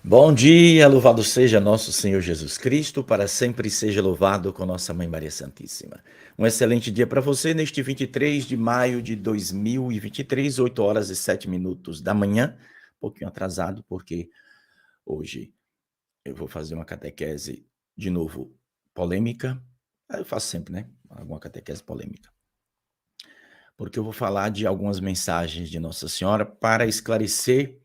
Bom dia, louvado seja nosso Senhor Jesus Cristo, para sempre seja louvado com nossa Mãe Maria Santíssima. Um excelente dia para você neste 23 de maio de 2023, 8 horas e 7 minutos da manhã, um pouquinho atrasado, porque hoje eu vou fazer uma catequese de novo polêmica. Eu faço sempre, né? Alguma catequese polêmica. Porque eu vou falar de algumas mensagens de Nossa Senhora para esclarecer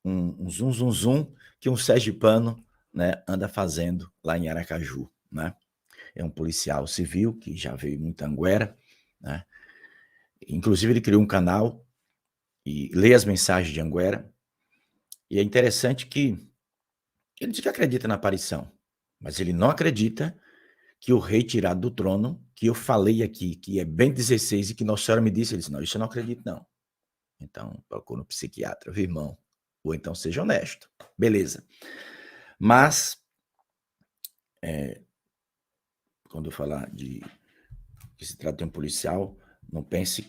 um zum, zum, zum que um sergipano, né, anda fazendo lá em Aracaju, né? É um policial civil que já veio muito Anguera, né? Inclusive ele criou um canal e lê as mensagens de Anguera. E é interessante que ele diz que acredita na aparição, mas ele não acredita que o rei tirado do trono, que eu falei aqui, que é Bento XVI e que Nossa Senhora me disse, ele disse, não, isso eu não acredito não. Então, procura um psiquiatra, viu, irmão? Ou então seja honesto. Beleza. Mas, quando eu falar de que se trata de um policial, não pense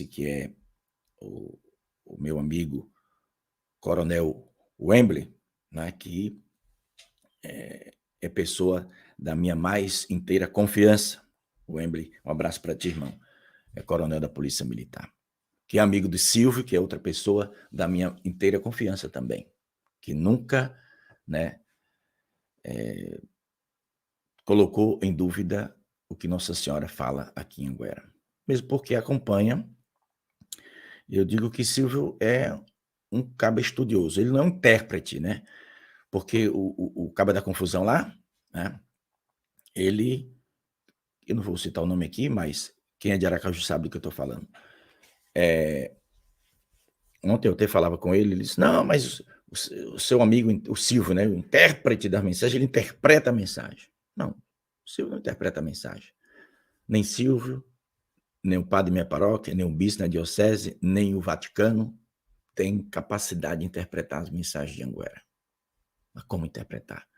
que é o, o meu amigo Coronel Wembley, né, que é pessoa da minha mais inteira confiança. Wembley, um abraço para ti, irmão. É coronel da Polícia Militar. Que é amigo de Silvio, que é outra pessoa da minha inteira confiança também. Que nunca, né, colocou em dúvida o que Nossa Senhora fala aqui em Anguera. Mesmo porque acompanha. Eu digo que Silvio é um caba estudioso, ele não é um intérprete, né? Porque o caba da confusão lá, né? Ele, eu não vou citar o nome aqui, mas quem é de Aracaju sabe do que eu estou falando. Ontem eu até falava com ele disse, não, mas o seu amigo, o Silvio, né? O intérprete da mensagem, ele interpreta a mensagem. Não, o Silvio não interpreta a mensagem. Nem Silvio, nem o padre da minha paróquia, nem o bispo da diocese, nem o Vaticano tem capacidade de interpretar as mensagens de Anguera. Mas como interpretar?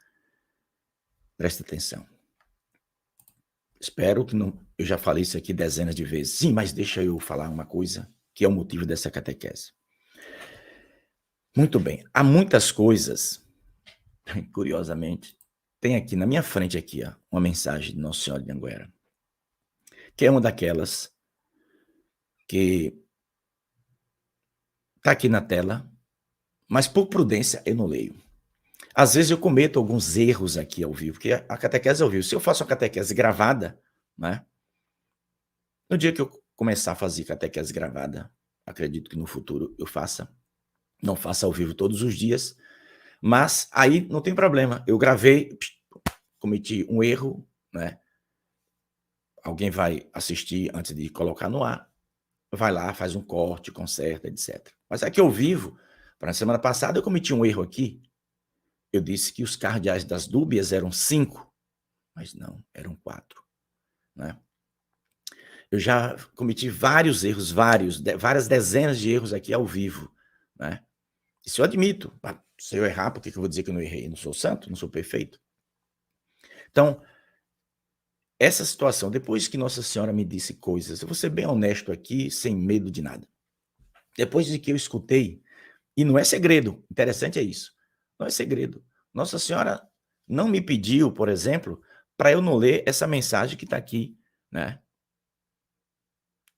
Presta atenção. Espero que não. Eu já falei isso aqui dezenas de vezes. Sim, mas deixa eu falar uma coisa que é o motivo dessa catequese. Muito bem. Há muitas coisas, curiosamente, tem aqui na minha frente aqui, ó, uma mensagem de Nossa Senhora de Anguera, que é uma daquelas que está aqui na tela, mas por prudência eu não leio. Às vezes eu cometo alguns erros aqui ao vivo, porque a catequese é ao vivo. Se eu faço a catequese gravada, né? No dia que eu começar a fazer catequese gravada, acredito que no futuro eu faça, não faça ao vivo todos os dias, mas aí não tem problema. Eu gravei, cometi um erro, né? Alguém vai assistir antes de colocar no ar, vai lá, faz um corte, conserta, etc. Mas aqui ao vivo, para a semana passada eu cometi um erro aqui. Eu disse que os cardeais das dúbias eram 5, mas não, eram 4, né? Eu já cometi vários erros, várias dezenas de erros aqui ao vivo, né? Isso eu admito. Se eu errar, por que eu vou dizer que eu não errei? Não sou santo, não sou perfeito. Então, essa situação, depois que Nossa Senhora me disse coisas, eu vou ser bem honesto aqui, sem medo de nada. Depois de que eu escutei, e não é segredo, interessante é isso, não é segredo. Nossa Senhora não me pediu, por exemplo, para eu não ler essa mensagem que está aqui, né?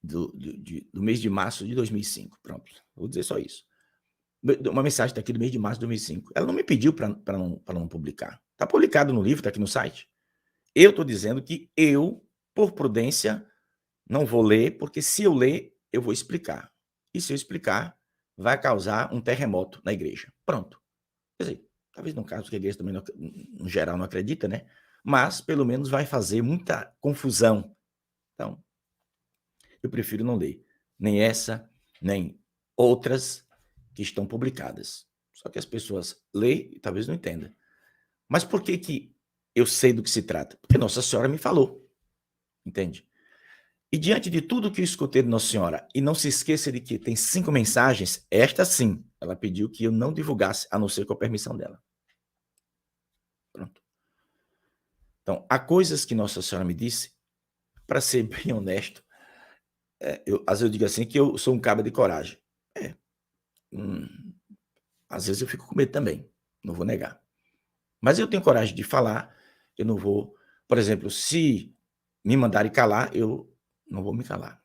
Do mês de março de 2005. Pronto, vou dizer só isso. Uma mensagem está aqui do mês de março de 2005. Ela não me pediu para não publicar. Está publicado no livro, está aqui no site. Eu estou dizendo que eu, por prudência, não vou ler, porque se eu ler, eu vou explicar. E se eu explicar, vai causar um terremoto na igreja. Pronto. Quer dizer, talvez no caso que a igreja também, no geral, não acredita, né? Mas, pelo menos, vai fazer muita confusão. Então, eu prefiro não ler. Nem essa, nem outras que estão publicadas. Só que as pessoas leem e talvez não entendam. Mas por que que eu sei do que se trata? Porque Nossa Senhora me falou, entende? E diante de tudo que eu escutei de Nossa Senhora, e não se esqueça de que tem 5 mensagens, esta sim, ela pediu que eu não divulgasse, a não ser com a permissão dela. Pronto. Então, há coisas que Nossa Senhora me disse, para ser bem honesto, às vezes eu digo assim que eu sou um cabra de coragem. É, às vezes eu fico com medo também, não vou negar. Mas eu tenho coragem de falar, eu não vou, por exemplo, se me mandarem calar, eu não vou me calar.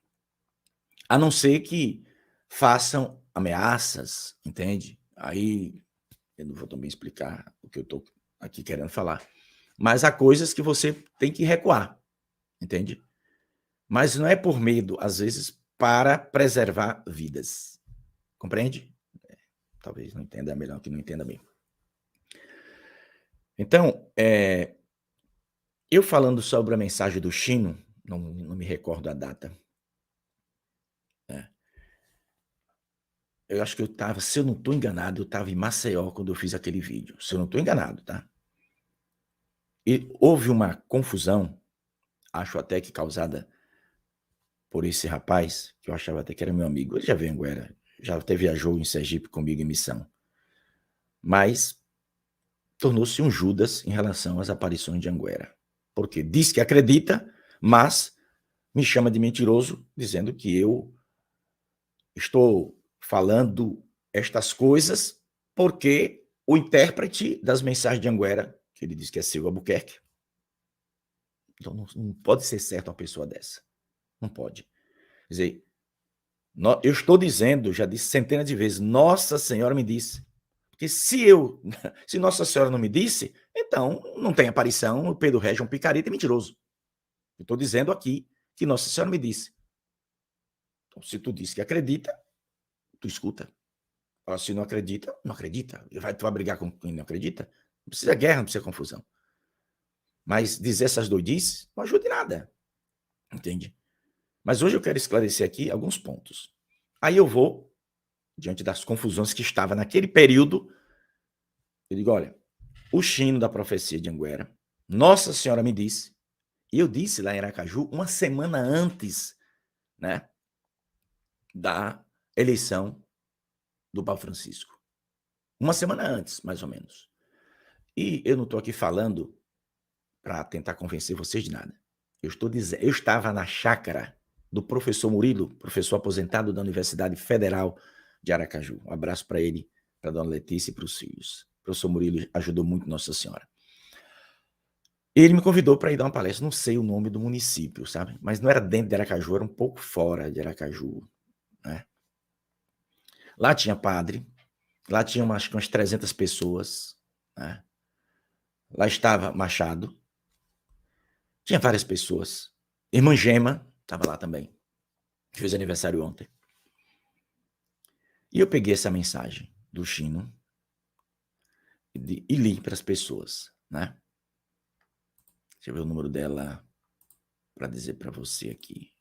A não ser que façam ameaças, entende? Aí eu não vou também explicar o que eu estou aqui querendo falar. Mas há coisas que você tem que recuar, entende? Mas não é por medo, às vezes, para preservar vidas. Compreende? Talvez não entenda, é melhor que não entenda mesmo. Então, eu falando sobre a mensagem do Chino, não me recordo a data. Eu acho que eu estava, se eu não estou enganado, eu estava em Maceió quando eu fiz aquele vídeo. Se eu não estou enganado, tá? E houve uma confusão, acho até que causada por esse rapaz, que eu achava até que era meu amigo. Ele já veio em Anguera, já até viajou em Sergipe comigo em missão. Mas tornou-se um Judas em relação às aparições de Anguera. Porque diz que acredita, mas me chama de mentiroso, dizendo que eu estou falando estas coisas porque o intérprete das mensagens de Anguera, que ele diz que é Silvio Albuquerque, então não pode ser certo uma pessoa dessa. Não pode. Quer dizer, eu estou dizendo, já disse centenas de vezes, Nossa Senhora me disse. Porque se Nossa Senhora não me disse, então não tem aparição, o Pedro Régio é um picareta e mentiroso. Eu estou dizendo aqui que Nossa Senhora me disse. Então, se tu disse que acredita, tu escuta. Se não acredita, não acredita. Tu vai brigar com quem não acredita? Não precisa guerra, não precisa confusão. Mas dizer essas doidices não ajuda em nada. Entende? Mas hoje eu quero esclarecer aqui alguns pontos. Aí eu vou, diante das confusões que estava naquele período, eu digo, olha, o Chino da profecia de Anguera, Nossa Senhora me disse, e eu disse lá em Aracaju, uma semana antes, né, da eleição do Papa Francisco. Uma semana antes, mais ou menos. E eu não estou aqui falando para tentar convencer vocês de nada. Eu estou dizendo, eu estava na chácara do professor Murilo, professor aposentado da Universidade Federal de Aracaju. Um abraço para ele, para a dona Letícia e para os filhos. O professor Murilo ajudou muito Nossa Senhora. Ele me convidou para ir dar uma palestra, não sei o nome do município, sabe? Mas não era dentro de Aracaju, era um pouco fora de Aracaju, né? Lá tinha padre, lá tinha acho que umas 300 pessoas, né? Lá estava Machado, tinha várias pessoas. Irmã Gema estava lá também, fez aniversário ontem. E eu peguei essa mensagem do Chino e li para as pessoas, né? Deixa eu ver o número dela para dizer para você aqui.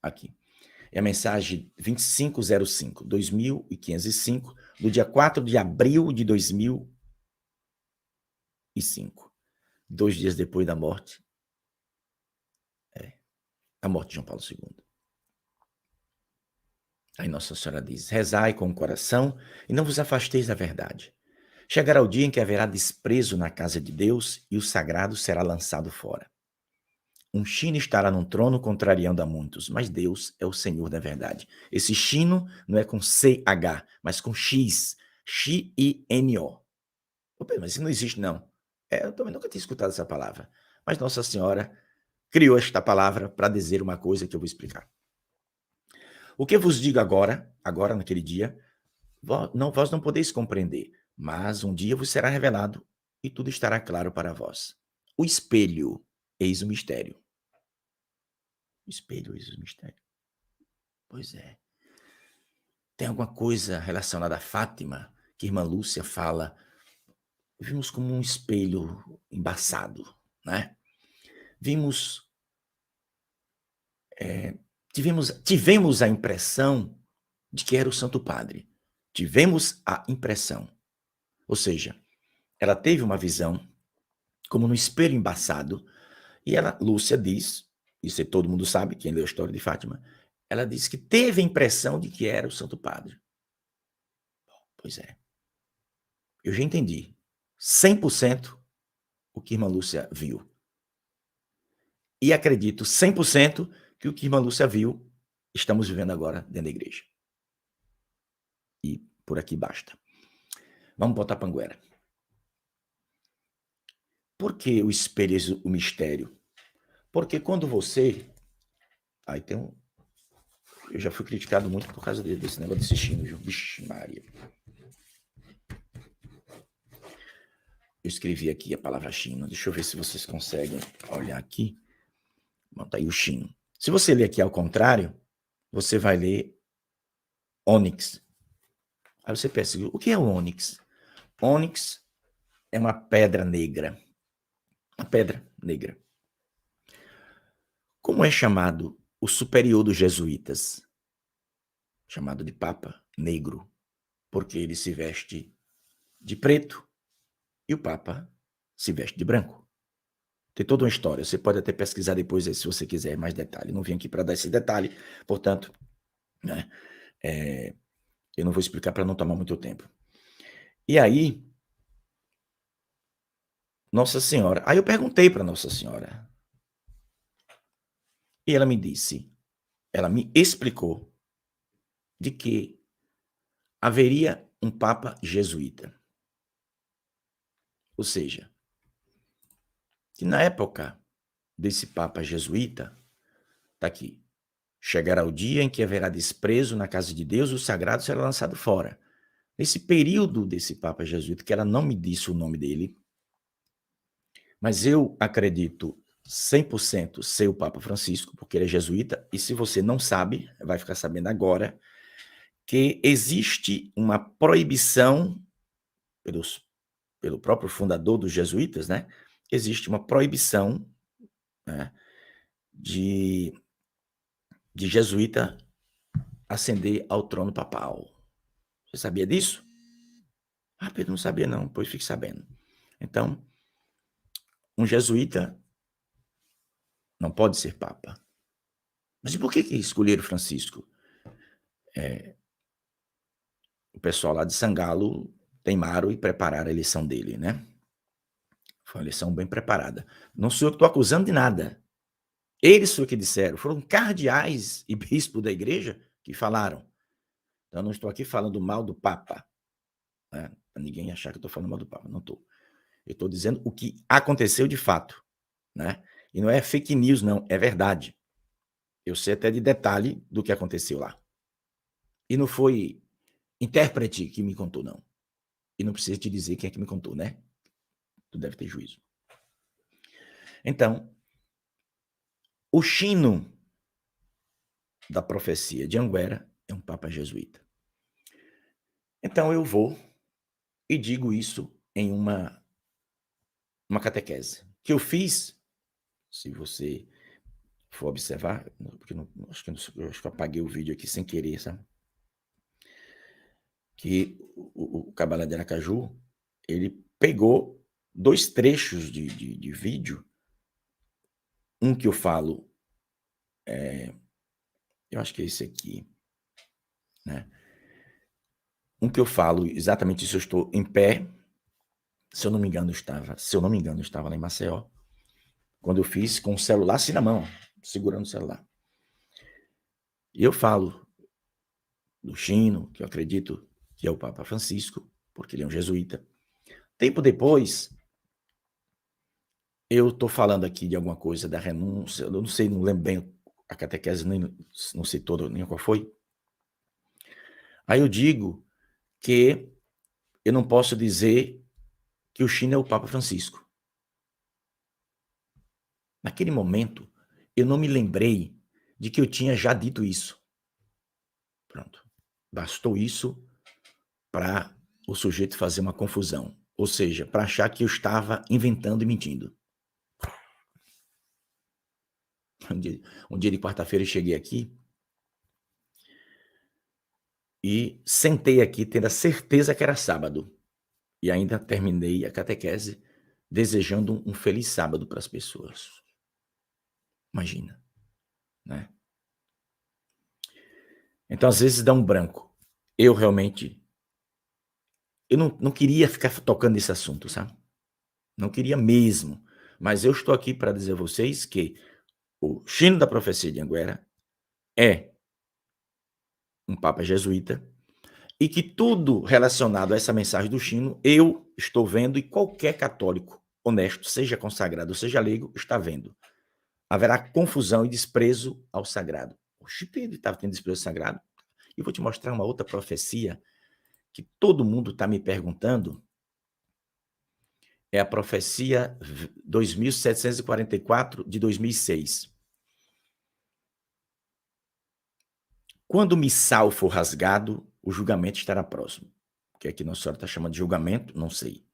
Aqui. É a mensagem 2505, 2505, do dia 4 de abril de 2005. 2 dias depois da morte. A morte de João Paulo II. Aí Nossa Senhora diz, rezai com o coração e não vos afasteis da verdade. Chegará o dia em que haverá desprezo na casa de Deus e o sagrado será lançado fora. Um Chino estará num trono contrariando a muitos, mas Deus é o Senhor da verdade. Esse Chino não é com CH, mas com X, X-I-N-O. Mas isso não existe, não. Eu também nunca tinha escutado essa palavra. Mas Nossa Senhora criou esta palavra para dizer uma coisa que eu vou explicar. O que eu vos digo agora naquele dia, vós não podeis compreender, mas um dia vos será revelado e tudo estará claro para vós. O espelho, eis o mistério. O espelho, eis o mistério. Pois é. Tem alguma coisa relacionada a Fátima, que irmã Lúcia fala, vimos como um espelho embaçado, né? Vimos, tivemos a impressão de que era o Santo Padre. Tivemos a impressão. Ou seja, ela teve uma visão, como no espelho embaçado, e ela, Lúcia diz, isso todo mundo sabe, quem leu a história de Fátima, ela disse que teve a impressão de que era o Santo Padre. Pois é. Eu já entendi 100% o que irmã Lúcia viu. E acredito 100% que o que irmã Lúcia viu, estamos vivendo agora dentro da igreja. E por aqui basta. Vamos botar Panguera. Por que eu espelho o mistério? Porque quando você... Aí tem um... Eu já fui criticado muito por causa desse negócio desse chino, viu? Vixe, Maria. Eu escrevi aqui a palavra chino. Deixa eu ver se vocês conseguem olhar aqui. Bota aí o chino. Se você ler aqui ao contrário, você vai ler ônix. Aí você pensa, o que é o ônix? Ônix é uma pedra negra. Uma pedra negra. Como é chamado o superior dos jesuítas? Chamado de Papa Negro, porque ele se veste de preto e o Papa se veste de branco. Tem toda uma história, você pode até pesquisar depois se você quiser mais detalhe. Não vim aqui para dar esse detalhe, portanto, né, eu não vou explicar para não tomar muito tempo. E aí, Nossa Senhora, aí eu perguntei para Nossa Senhora, e ela me disse, ela me explicou de que haveria um Papa jesuíta. Ou seja, que na época desse Papa jesuíta, está aqui, chegará o dia em que haverá desprezo na casa de Deus, o sagrado será lançado fora. Nesse período desse Papa jesuíta, que ela não me disse o nome dele, mas eu acredito 100% ser o Papa Francisco, porque ele é jesuíta, e se você não sabe, vai ficar sabendo agora, que existe uma proibição, pelo próprio fundador dos jesuítas, né? Existe uma proibição, né, de jesuíta ascender ao trono papal. Você sabia disso? Ah, Pedro, não sabia não, pois fique sabendo. Então, um jesuíta não pode ser papa. Mas e por que escolheram Francisco? O pessoal lá de Sangalo teimaram e prepararam a eleição dele, né? Foi uma eleição bem preparada. Não sou eu que estou acusando de nada. Eles foram que disseram, foram cardeais e bispos da igreja que falaram. Então, eu não estou aqui falando mal do Papa, né? Para ninguém achar que eu estou falando mal do Papa, não estou. Eu estou dizendo o que aconteceu de fato, né? E não é fake news, não, é verdade. Eu sei até de detalhe do que aconteceu lá. E não foi intérprete que me contou, não. E não precisa te dizer quem é que me contou, né? Tu deve ter juízo. Então, o Chino da profecia de Anguera é um papa jesuíta. Então eu vou e digo isso em uma catequese que eu fiz, se você for observar, porque acho que eu apaguei o vídeo aqui sem querer, sabe? Que o Cabalé de Aracaju, ele pegou 2 trechos de vídeo, um que eu falo, eu acho que é esse aqui, né? Um que eu falo exatamente isso, eu estou em pé, se eu não me engano, eu estava lá em Maceió, quando eu fiz com o celular assim na mão, segurando o celular. E eu falo do Chino, que eu acredito que é o Papa Francisco, porque ele é um jesuíta. Tempo depois, eu estou falando aqui de alguma coisa da renúncia, eu não sei, não lembro bem a catequese, nem, não sei toda, nem qual foi. Aí eu digo que eu não posso dizer que o Chino é o Papa Francisco. Naquele momento, eu não me lembrei de que eu tinha já dito isso. Pronto. Bastou isso para o sujeito fazer uma confusão. Ou seja, para achar que eu estava inventando e mentindo. Um dia de quarta-feira eu cheguei aqui e sentei aqui tendo a certeza que era sábado. E ainda terminei a catequese desejando um feliz sábado para as pessoas. Imagina, né? Então, às vezes dá um branco. Eu realmente... Eu não queria ficar tocando nesse assunto, sabe? Não queria mesmo. Mas eu estou aqui para dizer a vocês que o Chino da Profecia de Anguera é um papa jesuíta e que tudo relacionado a essa mensagem do Chino eu estou vendo e qualquer católico honesto, seja consagrado, seja leigo, está vendo. Haverá confusão e desprezo ao sagrado. Oxe, Pedro estava tendo desprezo ao sagrado. E vou te mostrar uma outra profecia que todo mundo está me perguntando. É a profecia 2744 de 2006. Quando o missal for rasgado, o julgamento estará próximo. O que é que Nossa Senhora está chamando de julgamento? Não sei.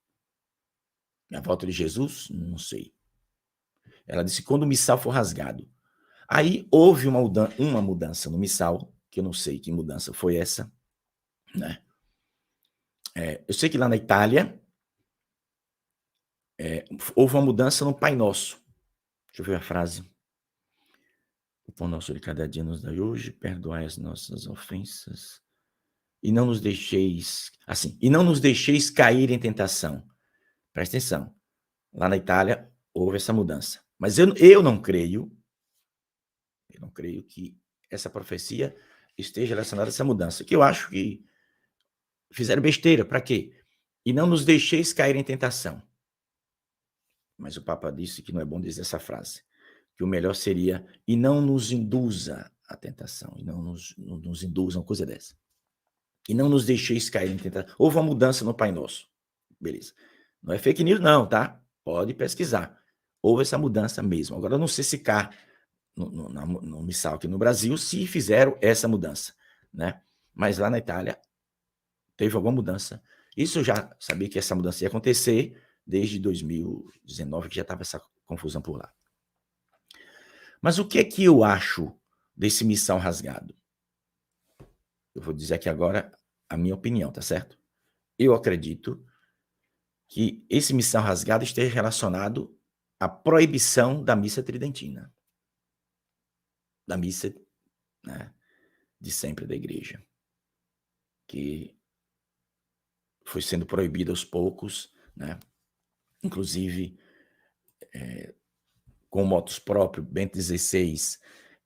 A volta de Jesus? Não sei. Ela disse, quando o missal for rasgado. Aí houve uma mudança no missal, que eu não sei que mudança foi essa, né? Eu sei que lá na Itália houve uma mudança no Pai Nosso. Deixa eu ver a frase. O pão nosso de cada dia nos dai hoje, perdoai as nossas ofensas, e não nos deixeis, assim, e não nos deixeis cair em tentação. Presta atenção. Lá na Itália houve essa mudança. Mas eu não creio que essa profecia esteja relacionada a essa mudança, que eu acho que fizeram besteira. Para quê? E não nos deixeis cair em tentação. Mas o Papa disse que não é bom dizer essa frase, que o melhor seria, e não nos induza a tentação, e não nos induza uma coisa dessa. E não nos deixeis cair em tentação. Houve uma mudança no Pai Nosso. Beleza. Não é fake news não, tá? Pode pesquisar. Houve essa mudança mesmo. Agora, eu não sei se cá, no missal aqui no Brasil, se fizeram essa mudança, né? Mas lá na Itália, teve alguma mudança. Isso eu já sabia que essa mudança ia acontecer desde 2019, que já estava essa confusão por lá. Mas o que é que eu acho desse missal rasgado? Eu vou dizer aqui agora a minha opinião, tá certo? Eu acredito que esse missal rasgado esteja relacionado à proibição da missa tridentina. Da missa, né, de sempre da igreja. Que foi sendo proibida aos poucos, né? Inclusive, com motos próprios, Bento XVI,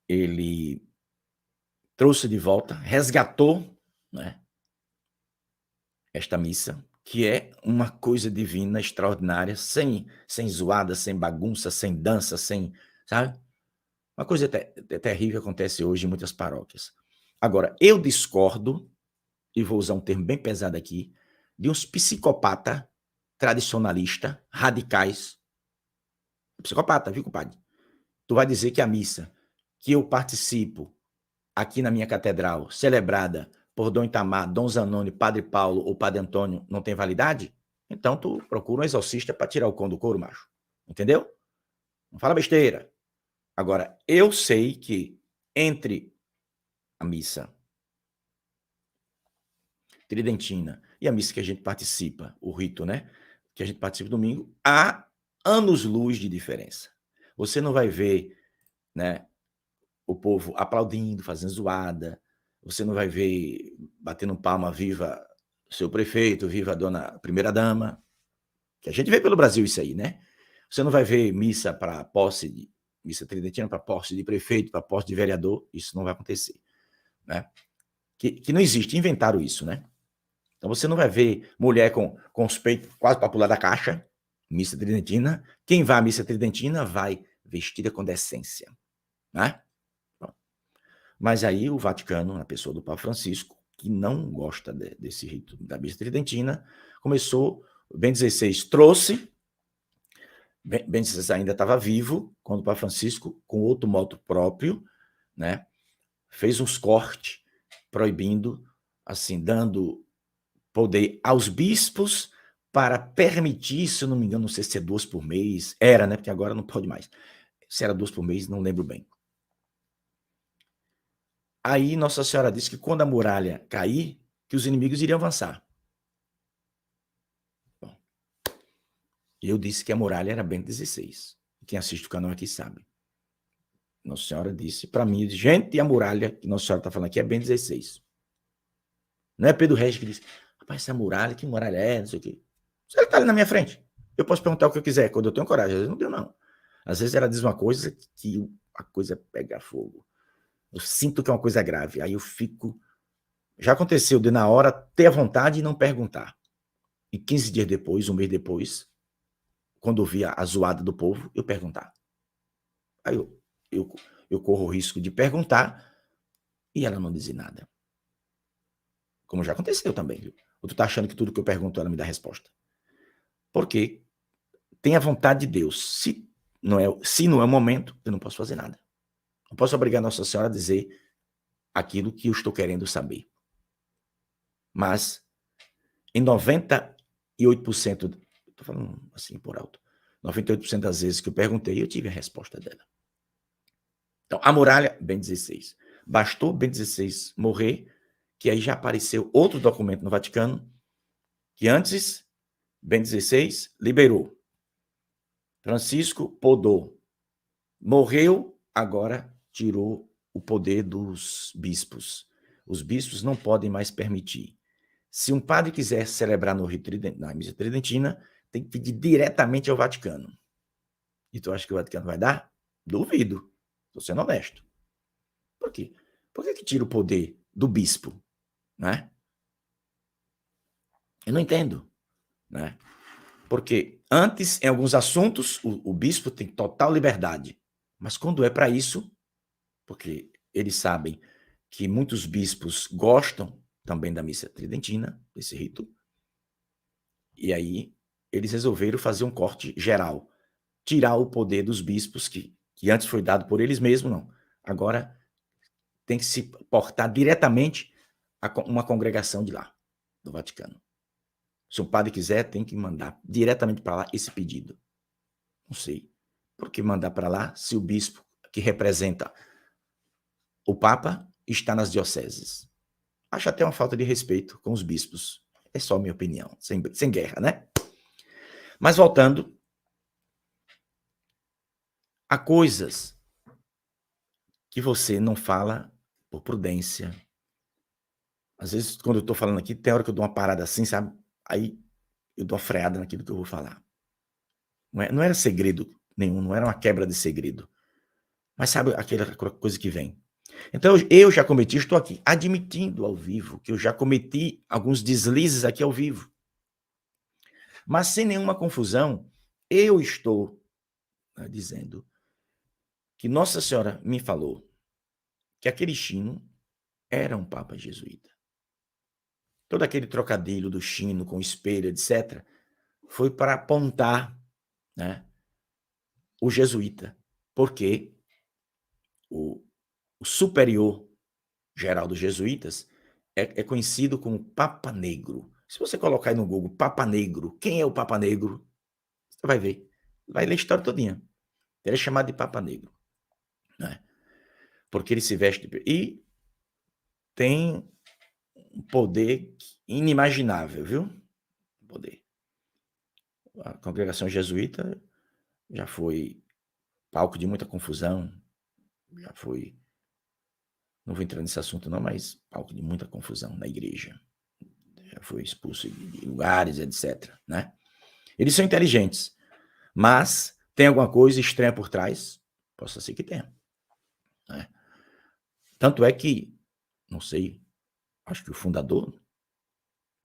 ele trouxe de volta, resgatou, né, esta missa, que é uma coisa divina, extraordinária, sem zoada, sem bagunça, sem dança, sem, sabe? Uma coisa terrível acontece hoje em muitas paróquias. Agora, eu discordo, e vou usar um termo bem pesado aqui, de uns psicopatas tradicionalistas, radicais. Psicopata, viu, compadre? Tu vai dizer que a missa que eu participo aqui na minha catedral, celebrada por Dom Itamar, Dom Zanoni, Padre Paulo ou Padre Antônio, não tem validade? Então tu procura um exorcista para tirar o cão do couro, macho. Entendeu? Não fala besteira. Agora, eu sei que entre a missa tridentina e a missa que a gente participa, o rito, né, que a gente participa domingo, há anos-luz de diferença. Você não vai ver, né, o povo aplaudindo, fazendo zoada, você não vai ver batendo palma, viva seu prefeito, viva a dona primeira-dama, que a gente vê pelo Brasil isso aí, né? Você não vai ver missa para posse, missa tridentina para posse de prefeito, para posse de vereador, isso não vai acontecer, né? Que não existe, inventaram isso, né? Então você não vai ver mulher com os peitos quase para pular da caixa, missa tridentina. Quem vai à missa tridentina vai vestida com decência, né? Mas aí o Vaticano, na pessoa do Papa Francisco, que não gosta desse rito da missa tridentina, começou, Bento XVI trouxe, Bento XVI ainda estava vivo, quando o Papa Francisco, com outro moto próprio, né, fez uns cortes, proibindo, assim, dando poder aos bispos para permitir, se eu não me engano, não sei se é 2 por mês, era, né, porque agora não pode mais. Se era 2 por mês, não lembro bem. Aí Nossa Senhora disse que quando a muralha cair, que os inimigos iriam avançar. Bom, eu disse que a muralha era Bento XVI. Quem assiste o canal aqui sabe. Nossa Senhora disse para mim, gente, a muralha que Nossa Senhora está falando aqui é Bento XVI. Não é Pedro Regis que disse, rapaz, essa muralha, que muralha é, não sei o quê. Você está ali na minha frente. Eu posso perguntar o que eu quiser, quando eu tenho coragem. Às vezes não tenho, não. Às vezes ela diz uma coisa que a coisa pega fogo. Eu sinto que é uma coisa grave. Aí eu fico... Já aconteceu de, na hora, ter a vontade e não perguntar. E 15 dias depois, um mês depois, quando eu via a zoada do povo, eu perguntar. Aí eu corro o risco de perguntar e ela não dizer nada. Como já aconteceu também, viu? Ou tu tá achando que tudo que eu pergunto ela me dá resposta? Porque tem a vontade de Deus. Se não é o momento, eu não posso fazer nada. Não posso obrigar Nossa Senhora a dizer aquilo que eu estou querendo saber. Mas, em 98%, estou falando assim por alto, 98% das vezes que eu perguntei, eu tive a resposta dela. Então, a muralha, Bento XVI. Bastou Bento XVI morrer, que aí já apareceu outro documento no Vaticano, que antes, Bento XVI liberou. Francisco podou. Morreu, agora tirou o poder dos bispos. Os bispos não podem mais permitir. Se um padre quiser celebrar na missa tridentina, tem que pedir diretamente ao Vaticano. E tu acha que o Vaticano vai dar? Duvido. Estou sendo honesto. Por quê? Por que tira o poder do bispo? Né? Eu não entendo. Né? Porque antes, em alguns assuntos, o bispo tem total liberdade. Mas quando é para isso, porque eles sabem que muitos bispos gostam também da missa tridentina, desse rito, e aí eles resolveram fazer um corte geral, tirar o poder dos bispos, que antes foi dado por eles mesmos, não. Agora tem que se portar diretamente a uma congregação de lá, do Vaticano. Se um padre quiser, tem que mandar diretamente para lá esse pedido. Não sei. Por que mandar para lá se o bispo que representa o Papa está nas dioceses? Acho até uma falta de respeito com os bispos. É só minha opinião, sem guerra, né? Mas voltando, há coisas que você não fala por prudência. Às vezes, quando eu estou falando aqui, tem hora que eu dou uma parada assim, sabe? Aí eu dou uma freada naquilo que eu vou falar. Não era segredo nenhum, não era uma quebra de segredo. Mas sabe aquela coisa que vem? Então, eu já cometi, estou aqui admitindo ao vivo que eu já cometi alguns deslizes aqui ao vivo. Mas sem nenhuma confusão, eu estou dizendo que Nossa Senhora me falou que aquele Chino era um papa jesuíta. Todo aquele trocadilho do Chino com o espelho, etc., foi para apontar, né, o jesuíta, porque o superior geral dos jesuítas é conhecido como Papa Negro. Se você colocar aí no Google Papa Negro, quem é o Papa Negro? Você vai ver. Vai ler a história todinha. Ele é chamado de Papa Negro. Né? Porque ele se veste e tem um poder inimaginável, viu? Poder. A congregação jesuíta já foi palco de muita confusão, já foi, não vou entrar nesse assunto não, mas palco de muita confusão na igreja. Já foi expulso de lugares, etc. Né? Eles são inteligentes, mas tem alguma coisa estranha por trás? Possa ser que tenha. Né? Tanto é que, não sei, acho que o fundador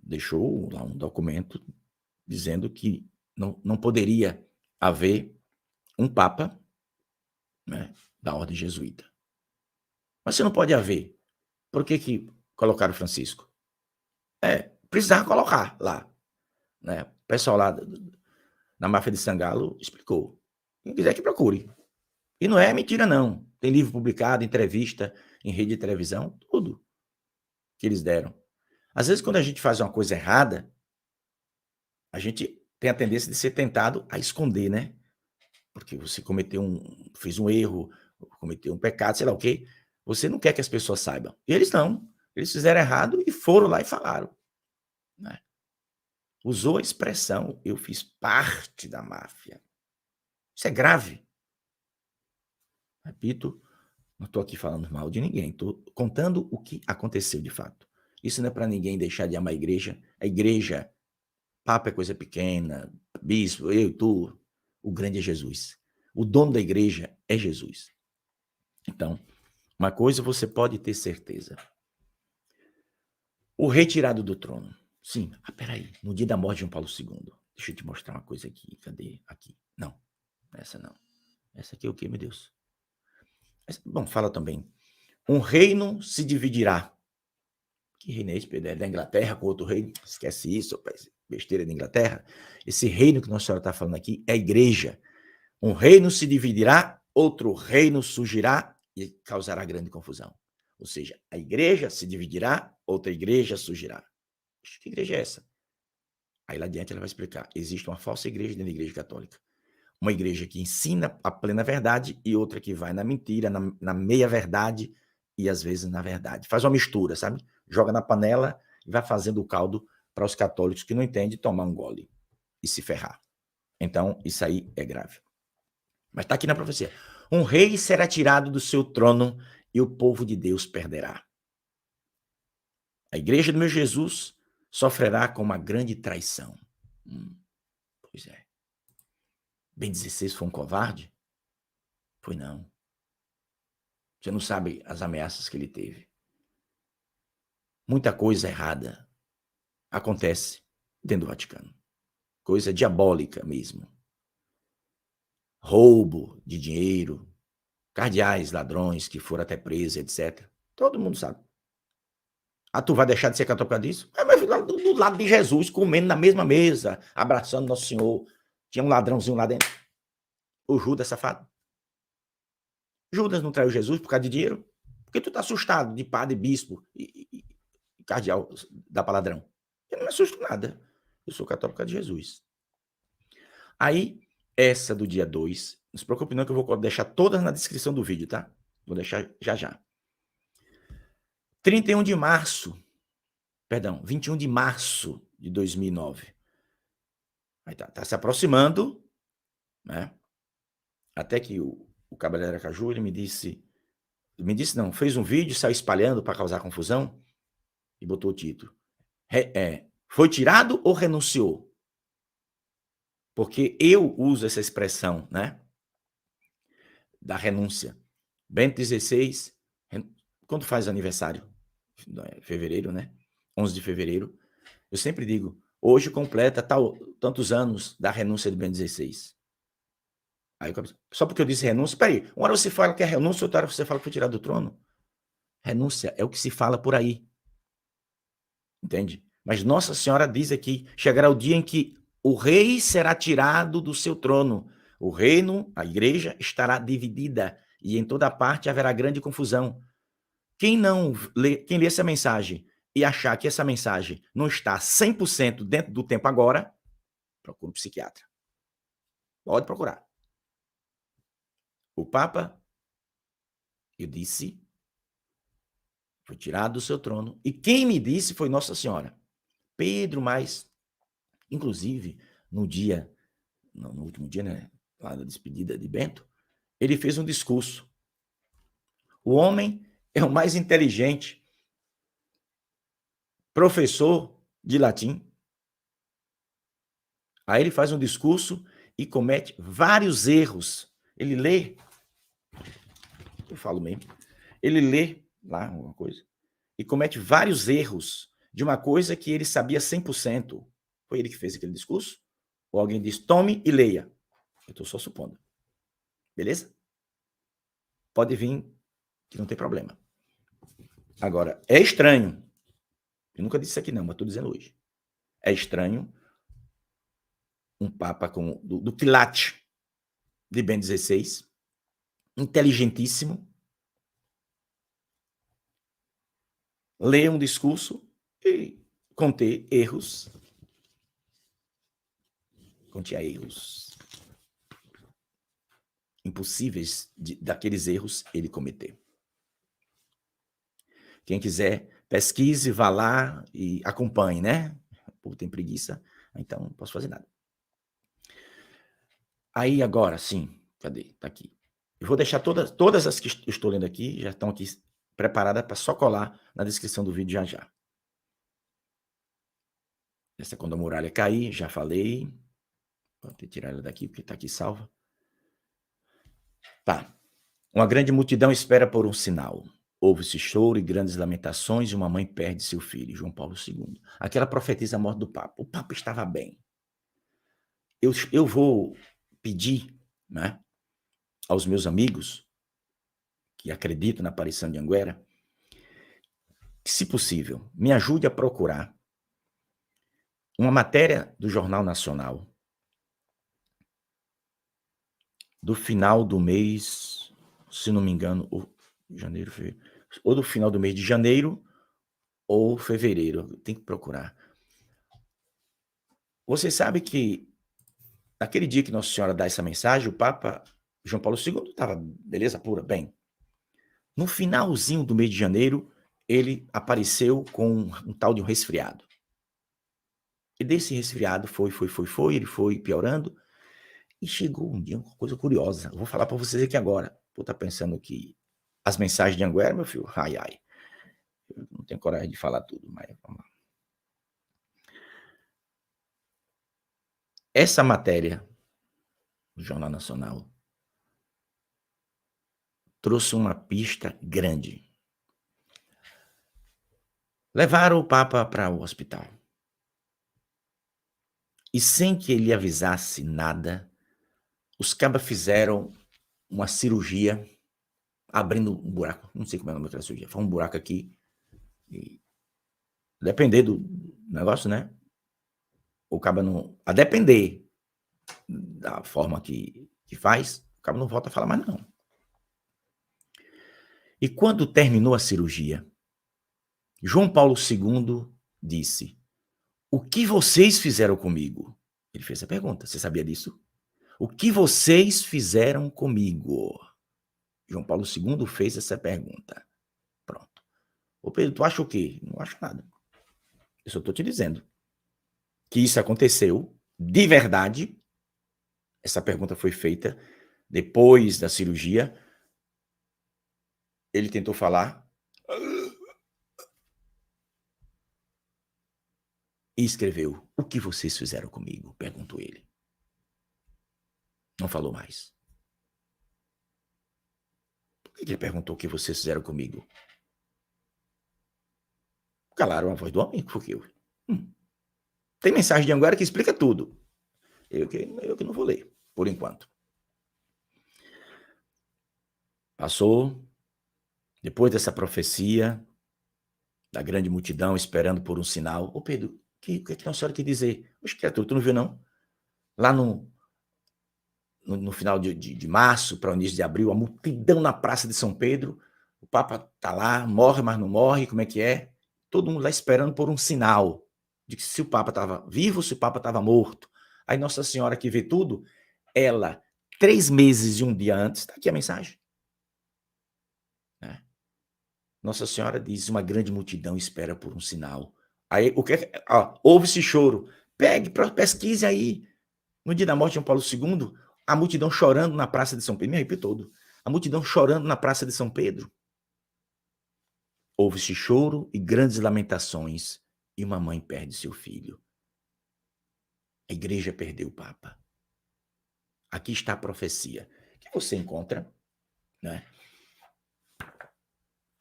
deixou lá um documento dizendo que não poderia haver um papa, né, da ordem jesuíta. Mas se não pode haver, por que colocaram Francisco? Precisava colocar lá. Né? O pessoal lá na máfia de Sangalo explicou. Quem quiser que procure. E não é mentira, não. Tem livro publicado, entrevista em rede de televisão, tudo que eles deram. Às vezes, quando a gente faz uma coisa errada, a gente tem a tendência de ser tentado a esconder, né? Porque você fez um erro, cometeu um pecado, sei lá o quê. Você não quer que as pessoas saibam. E eles não. Eles fizeram errado e foram lá e falaram. Né? Usou a expressão, eu fiz parte da máfia. Isso é grave. Repito, não estou aqui falando mal de ninguém, estou contando o que aconteceu de fato. Isso não é para ninguém deixar de amar a igreja, papa é coisa pequena, bispo, eu, tu, o grande é Jesus. O dono da igreja é Jesus. Então, uma coisa você pode ter certeza. O retirado do trono. Sim, peraí, no dia da morte de João Paulo II. Deixa eu te mostrar uma coisa aqui. Cadê? Aqui. Não, essa não. Essa aqui é o quê, meu Deus? Bom, fala também. Um reino se dividirá. Que reino é esse, Pedro? É da Inglaterra com outro reino? Esquece isso, rapaz. Besteira da Inglaterra. Esse reino que Nossa Senhora está falando aqui é a igreja. Um reino se dividirá, outro reino surgirá e causará grande confusão. Ou seja, a igreja se dividirá, outra igreja surgirá. Que igreja é essa? Aí lá adiante ela vai explicar. Existe uma falsa igreja dentro da igreja católica. Uma igreja que ensina a plena verdade e outra que vai na mentira, na meia-verdade e às vezes na verdade. Faz uma mistura, sabe? Joga na panela e vai fazendo o caldo para os católicos que não entendem tomar um gole e se ferrar. Então, isso aí é grave. Mas está aqui na profecia. Um rei será tirado do seu trono e o povo de Deus perderá. A igreja do meu Jesus sofrerá com uma grande traição. Pois é. Bem 16 foi um covarde? Foi não. Você não sabe as ameaças que ele teve. Muita coisa errada acontece dentro do Vaticano. Coisa diabólica mesmo. Roubo de dinheiro, cardeais, ladrões que foram até presos, etc. Todo mundo sabe. Ah, tu vai deixar de ser católico por causa disso? Mas do lado de Jesus, comendo na mesma mesa, abraçando Nosso Senhor. Tinha um ladrãozinho lá dentro. O Judas safado. Judas não traiu Jesus por causa de dinheiro? Por que tu tá assustado de padre, bispo e cardeal da paladrão? Eu não me assusto nada. Eu sou católico por causa de Jesus. Aí, essa do dia 2, não se preocupe não que eu vou deixar todas na descrição do vídeo, tá? Vou deixar já já. 31 de março, perdão, 21 de março de 2009. Aí tá se aproximando, né? Até que o Cabeleira Caju, ele me disse não, fez um vídeo, saiu espalhando para causar confusão e botou o título. Foi tirado ou renunciou? Porque eu uso essa expressão, né? Da renúncia. Bento XVI, quando faz aniversário? Fevereiro, né? 11 de fevereiro. Eu sempre digo, hoje completa tantos anos da renúncia de Bento XVI. Aí, só porque eu disse renúncia, peraí, uma hora você fala que é renúncia, outra hora você fala que foi tirado do trono. Renúncia é o que se fala por aí. Entende? Mas Nossa Senhora diz aqui, chegará o dia em que o rei será tirado do seu trono. O reino, a igreja, estará dividida e em toda parte haverá grande confusão. Quem lê essa mensagem e achar que essa mensagem não está 100% dentro do tempo agora, procura um psiquiatra. Pode procurar. O Papa, eu disse, foi tirado do seu trono. E quem me disse foi Nossa Senhora. Pedro, mas, inclusive, no último dia, né, lá da despedida de Bento, ele fez um discurso. O homem é o mais inteligente professor de latim. Aí ele faz um discurso e comete vários erros. Ele lê, eu falo mesmo, ele lê lá alguma coisa e comete vários erros de uma coisa que ele sabia 100%. Foi ele que fez aquele discurso? Ou alguém disse, tome e leia? Eu estou só supondo. Beleza? Pode vir, que não tem problema. Agora, é estranho. Eu nunca disse isso aqui não, mas estou dizendo hoje. É estranho um papa como do quilate de Bento XVI, inteligentíssimo, ler um discurso e conter erros. Continha erros impossíveis daqueles erros ele cometer. Quem quiser, pesquise, vá lá e acompanhe, né? O povo tem preguiça, então não posso fazer nada. Aí agora, sim, cadê? Tá aqui. Eu vou deixar todas as que eu estou lendo aqui, já estão aqui preparadas para só colar na descrição do vídeo já já. Essa é quando a muralha cair, já falei. Vou ter que tirar ela daqui, porque está aqui salva. Tá. Uma grande multidão espera por um sinal. Houve-se choro e grandes lamentações e uma mãe perde seu filho, João Paulo II. Aquela profetiza a morte do Papa. O Papa estava bem. eu vou pedir, né, aos meus amigos que acreditam na aparição de Anguera, que, se possível, me ajude a procurar uma matéria do Jornal Nacional do final do mês, se não me engano, ou janeiro, fevereiro, ou do final do mês de janeiro ou fevereiro, tem que procurar. Você sabe que naquele dia que Nossa Senhora dá essa mensagem, o Papa João Paulo II estava beleza pura, bem. No finalzinho do mês de janeiro, ele apareceu com um tal de um resfriado. E desse resfriado foi, ele foi piorando, e chegou um dia, uma coisa curiosa, eu vou falar para vocês aqui agora. Vou estar pensando que as mensagens de Anguera, meu filho, ai, ai, eu não tenho coragem de falar tudo, mas vamos lá. Essa matéria do Jornal Nacional trouxe uma pista grande. Levaram o Papa para o hospital. E sem que ele avisasse nada, os cabas fizeram uma cirurgia abrindo um buraco. Não sei como é o nome daquela cirurgia. Foi um buraco aqui. E depender do negócio, né? O caba não. A depender da forma que faz, o caba não volta a falar mais, não. E quando terminou a cirurgia, João Paulo II disse: "O que vocês fizeram comigo?" Ele fez a pergunta. Você sabia disso? O que vocês fizeram comigo? João Paulo II fez essa pergunta. Pronto. Ô Pedro, tu acha o quê? Não acho nada. Eu só estou te dizendo que isso aconteceu de verdade. Essa pergunta foi feita depois da cirurgia. Ele tentou falar e escreveu: "O que vocês fizeram comigo?" perguntou ele. Não falou mais. Por que ele perguntou o que vocês fizeram comigo? Calaram a voz do homem, porque eu. Tem mensagem de Anguera que explica tudo. Eu que não vou ler, por enquanto. Passou, depois dessa profecia, da grande multidão esperando por um sinal. Ô Pedro, o que Nossa Senhora quer dizer? Oxe, criatura, tu não viu não? Lá no final de março, para o início de abril, a multidão na Praça de São Pedro, o Papa tá lá, morre, mas não morre, como é que é? Todo mundo lá esperando por um sinal de que se o Papa estava vivo, se o Papa estava morto. Aí Nossa Senhora que vê tudo, ela, 3 meses e um dia antes, está aqui a mensagem. Né? Nossa Senhora diz, uma grande multidão espera por um sinal. Aí, o que houve-se choro. Pesquise aí. No dia da morte de João Paulo II, a multidão chorando na Praça de São Pedro. Me arrepio todo. A multidão chorando na Praça de São Pedro. Houve-se choro e grandes lamentações, e uma mãe perde seu filho. A igreja perdeu o Papa. Aqui está a profecia, que você encontra, né?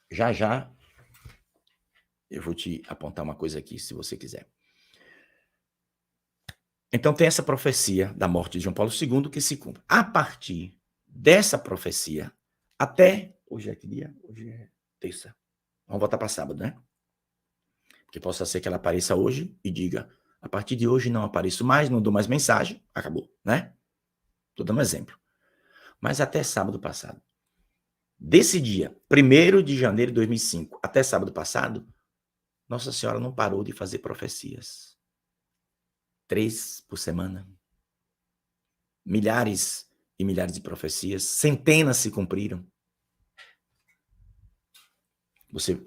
Já já eu vou te apontar uma coisa aqui, se você quiser. Então tem essa profecia da morte de João Paulo II que se cumpre. A partir dessa profecia, até... Hoje é que dia? Hoje é terça. Vamos voltar para sábado, né? Porque possa ser que ela apareça hoje e diga, a partir de hoje não apareço mais, não dou mais mensagem, acabou, né? Estou dando um exemplo. Mas até sábado passado. Desse dia, 1º de janeiro de 2005, até sábado passado, Nossa Senhora não parou de fazer profecias. 3 por semana. Milhares e milhares de profecias, centenas se cumpriram.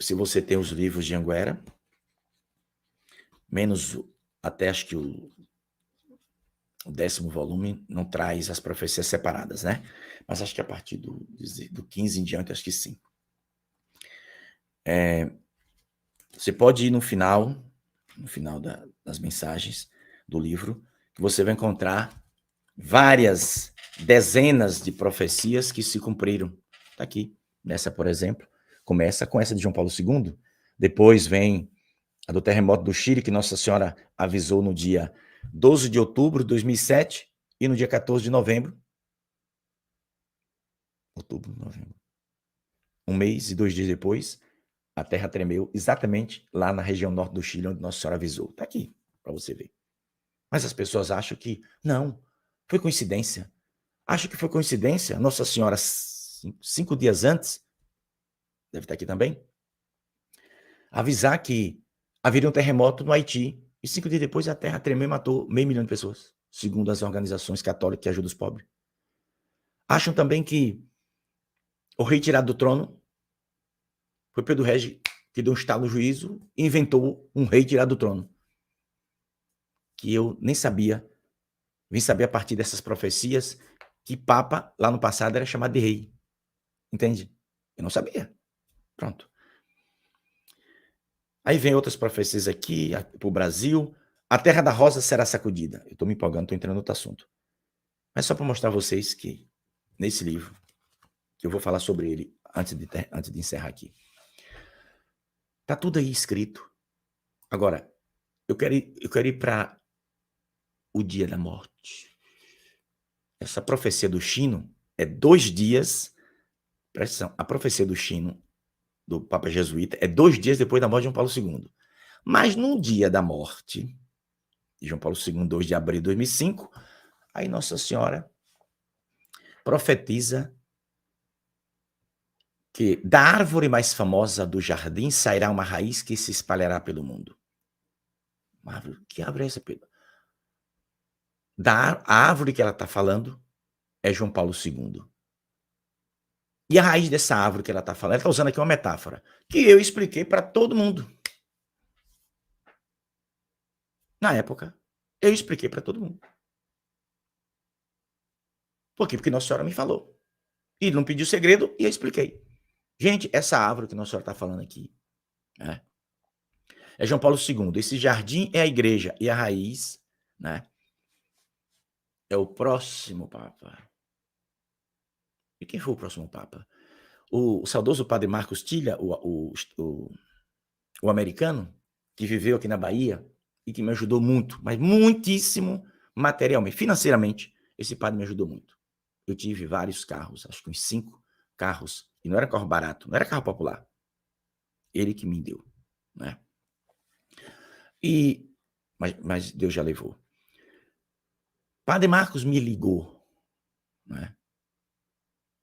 Se você tem os livros de Anguera, menos até acho que o 10º volume não traz as profecias separadas, né? Mas acho que a partir do 15 em diante, acho que sim. Você pode ir no final das mensagens do livro, que você vai encontrar várias dezenas de profecias que se cumpriram. Está aqui, nessa, por exemplo, começa com essa de João Paulo II, depois vem a do terremoto do Chile, que Nossa Senhora avisou no dia 12 de outubro de 2007, e no dia 14 de novembro, outubro, novembro, um mês e 2 dias depois, a terra tremeu exatamente lá na região norte do Chile, onde Nossa Senhora avisou. Está aqui, para você ver. Mas as pessoas acham que, não, foi coincidência. Acho que foi coincidência. Nossa Senhora, 5 dias antes, deve estar aqui também, avisar que haveria um terremoto no Haiti. E 5 dias depois a terra tremeu e matou 500 mil de pessoas, segundo as organizações católicas que ajudam os pobres. Acham também que o rei tirado do trono foi Pedro Regi, que deu um estalo no juízo e inventou um rei tirado do trono. Que eu nem sabia, vim saber a partir dessas profecias, que Papa, lá no passado, era chamado de rei. Entende? Eu não sabia. Pronto. Aí vem outras profecias aqui, para o Brasil. A terra da rosa será sacudida. Eu estou me empolgando, estou entrando no outro assunto. Mas só para mostrar a vocês que, nesse livro, que eu vou falar sobre ele antes de encerrar aqui. Está tudo aí escrito. Agora, eu quero ir para o dia da morte. Essa profecia do Chino é 2 dias. Presta atenção, a profecia do Chino, do Papa Jesuíta, é 2 dias depois da morte de João Paulo II. Mas no dia da morte de João Paulo II, 2 de abril de 2005, aí Nossa Senhora profetiza que da árvore mais famosa do jardim sairá uma raiz que se espalhará pelo mundo. Que árvore é essa, Pedro? A árvore que ela está falando é João Paulo II. E a raiz dessa árvore que ela está falando, ela está usando aqui uma metáfora, que eu expliquei para todo mundo. Na época, eu expliquei para todo mundo. Por quê? Porque Nossa Senhora me falou. E não pediu segredo, e eu expliquei. Gente, essa árvore que Nossa Senhora está falando aqui, né, é João Paulo II. Esse jardim é a igreja, e a raiz, né, é o próximo Papa. E quem foi o próximo Papa? O saudoso padre Marcos Tilha, o americano, que viveu aqui na Bahia e que me ajudou muito, mas muitíssimo materialmente, financeiramente, esse padre me ajudou muito. Eu tive vários carros, acho que uns 5 carros, e não era carro barato, não era carro popular. Ele que me deu, né? Mas Deus já levou. Padre Marcos me ligou, né?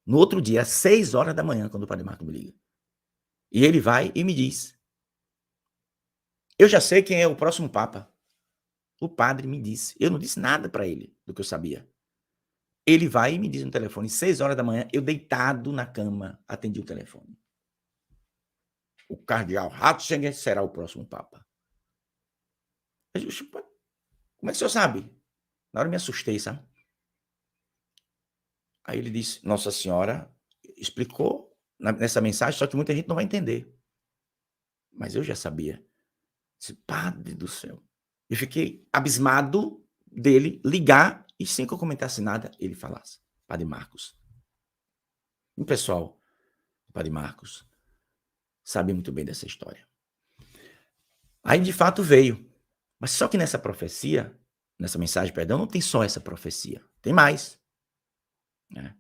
No outro dia, às 6 horas da manhã, quando o Padre Marcos me liga. E ele vai e me diz: eu já sei quem é o próximo Papa. O padre me disse. Eu não disse nada para ele do que eu sabia. Ele vai e me diz no telefone, 6 horas da manhã, eu deitado na cama, atendi o telefone. O cardeal Ratzinger será o próximo Papa. Eu disse, como é que o senhor sabe? Na hora eu me assustei, sabe? Aí ele disse, Nossa Senhora explicou nessa mensagem, só que muita gente não vai entender. Mas eu já sabia. Disse, Padre do céu. Eu fiquei abismado dele ligar e sem que eu comentasse nada, ele falasse, Padre Marcos. E o pessoal, Padre Marcos, sabe muito bem dessa história. Aí de fato veio. Mas só que nessa profecia, nessa mensagem, perdão, não tem só essa profecia. Tem mais. Né?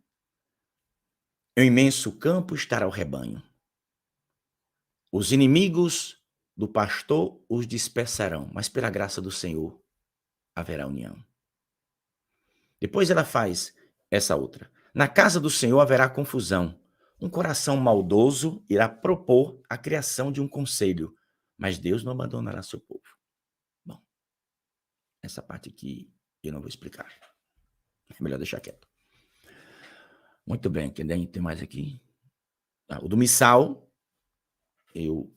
Em um imenso campo estará o rebanho. Os inimigos do pastor os dispersarão, mas pela graça do Senhor haverá união. Depois ela faz essa outra. Na casa do Senhor haverá confusão. Um coração maldoso irá propor a criação de um conselho, mas Deus não abandonará seu povo. Bom, essa parte aqui eu não vou explicar. É melhor deixar quieto. Muito bem, quem tem mais aqui? O do missal, eu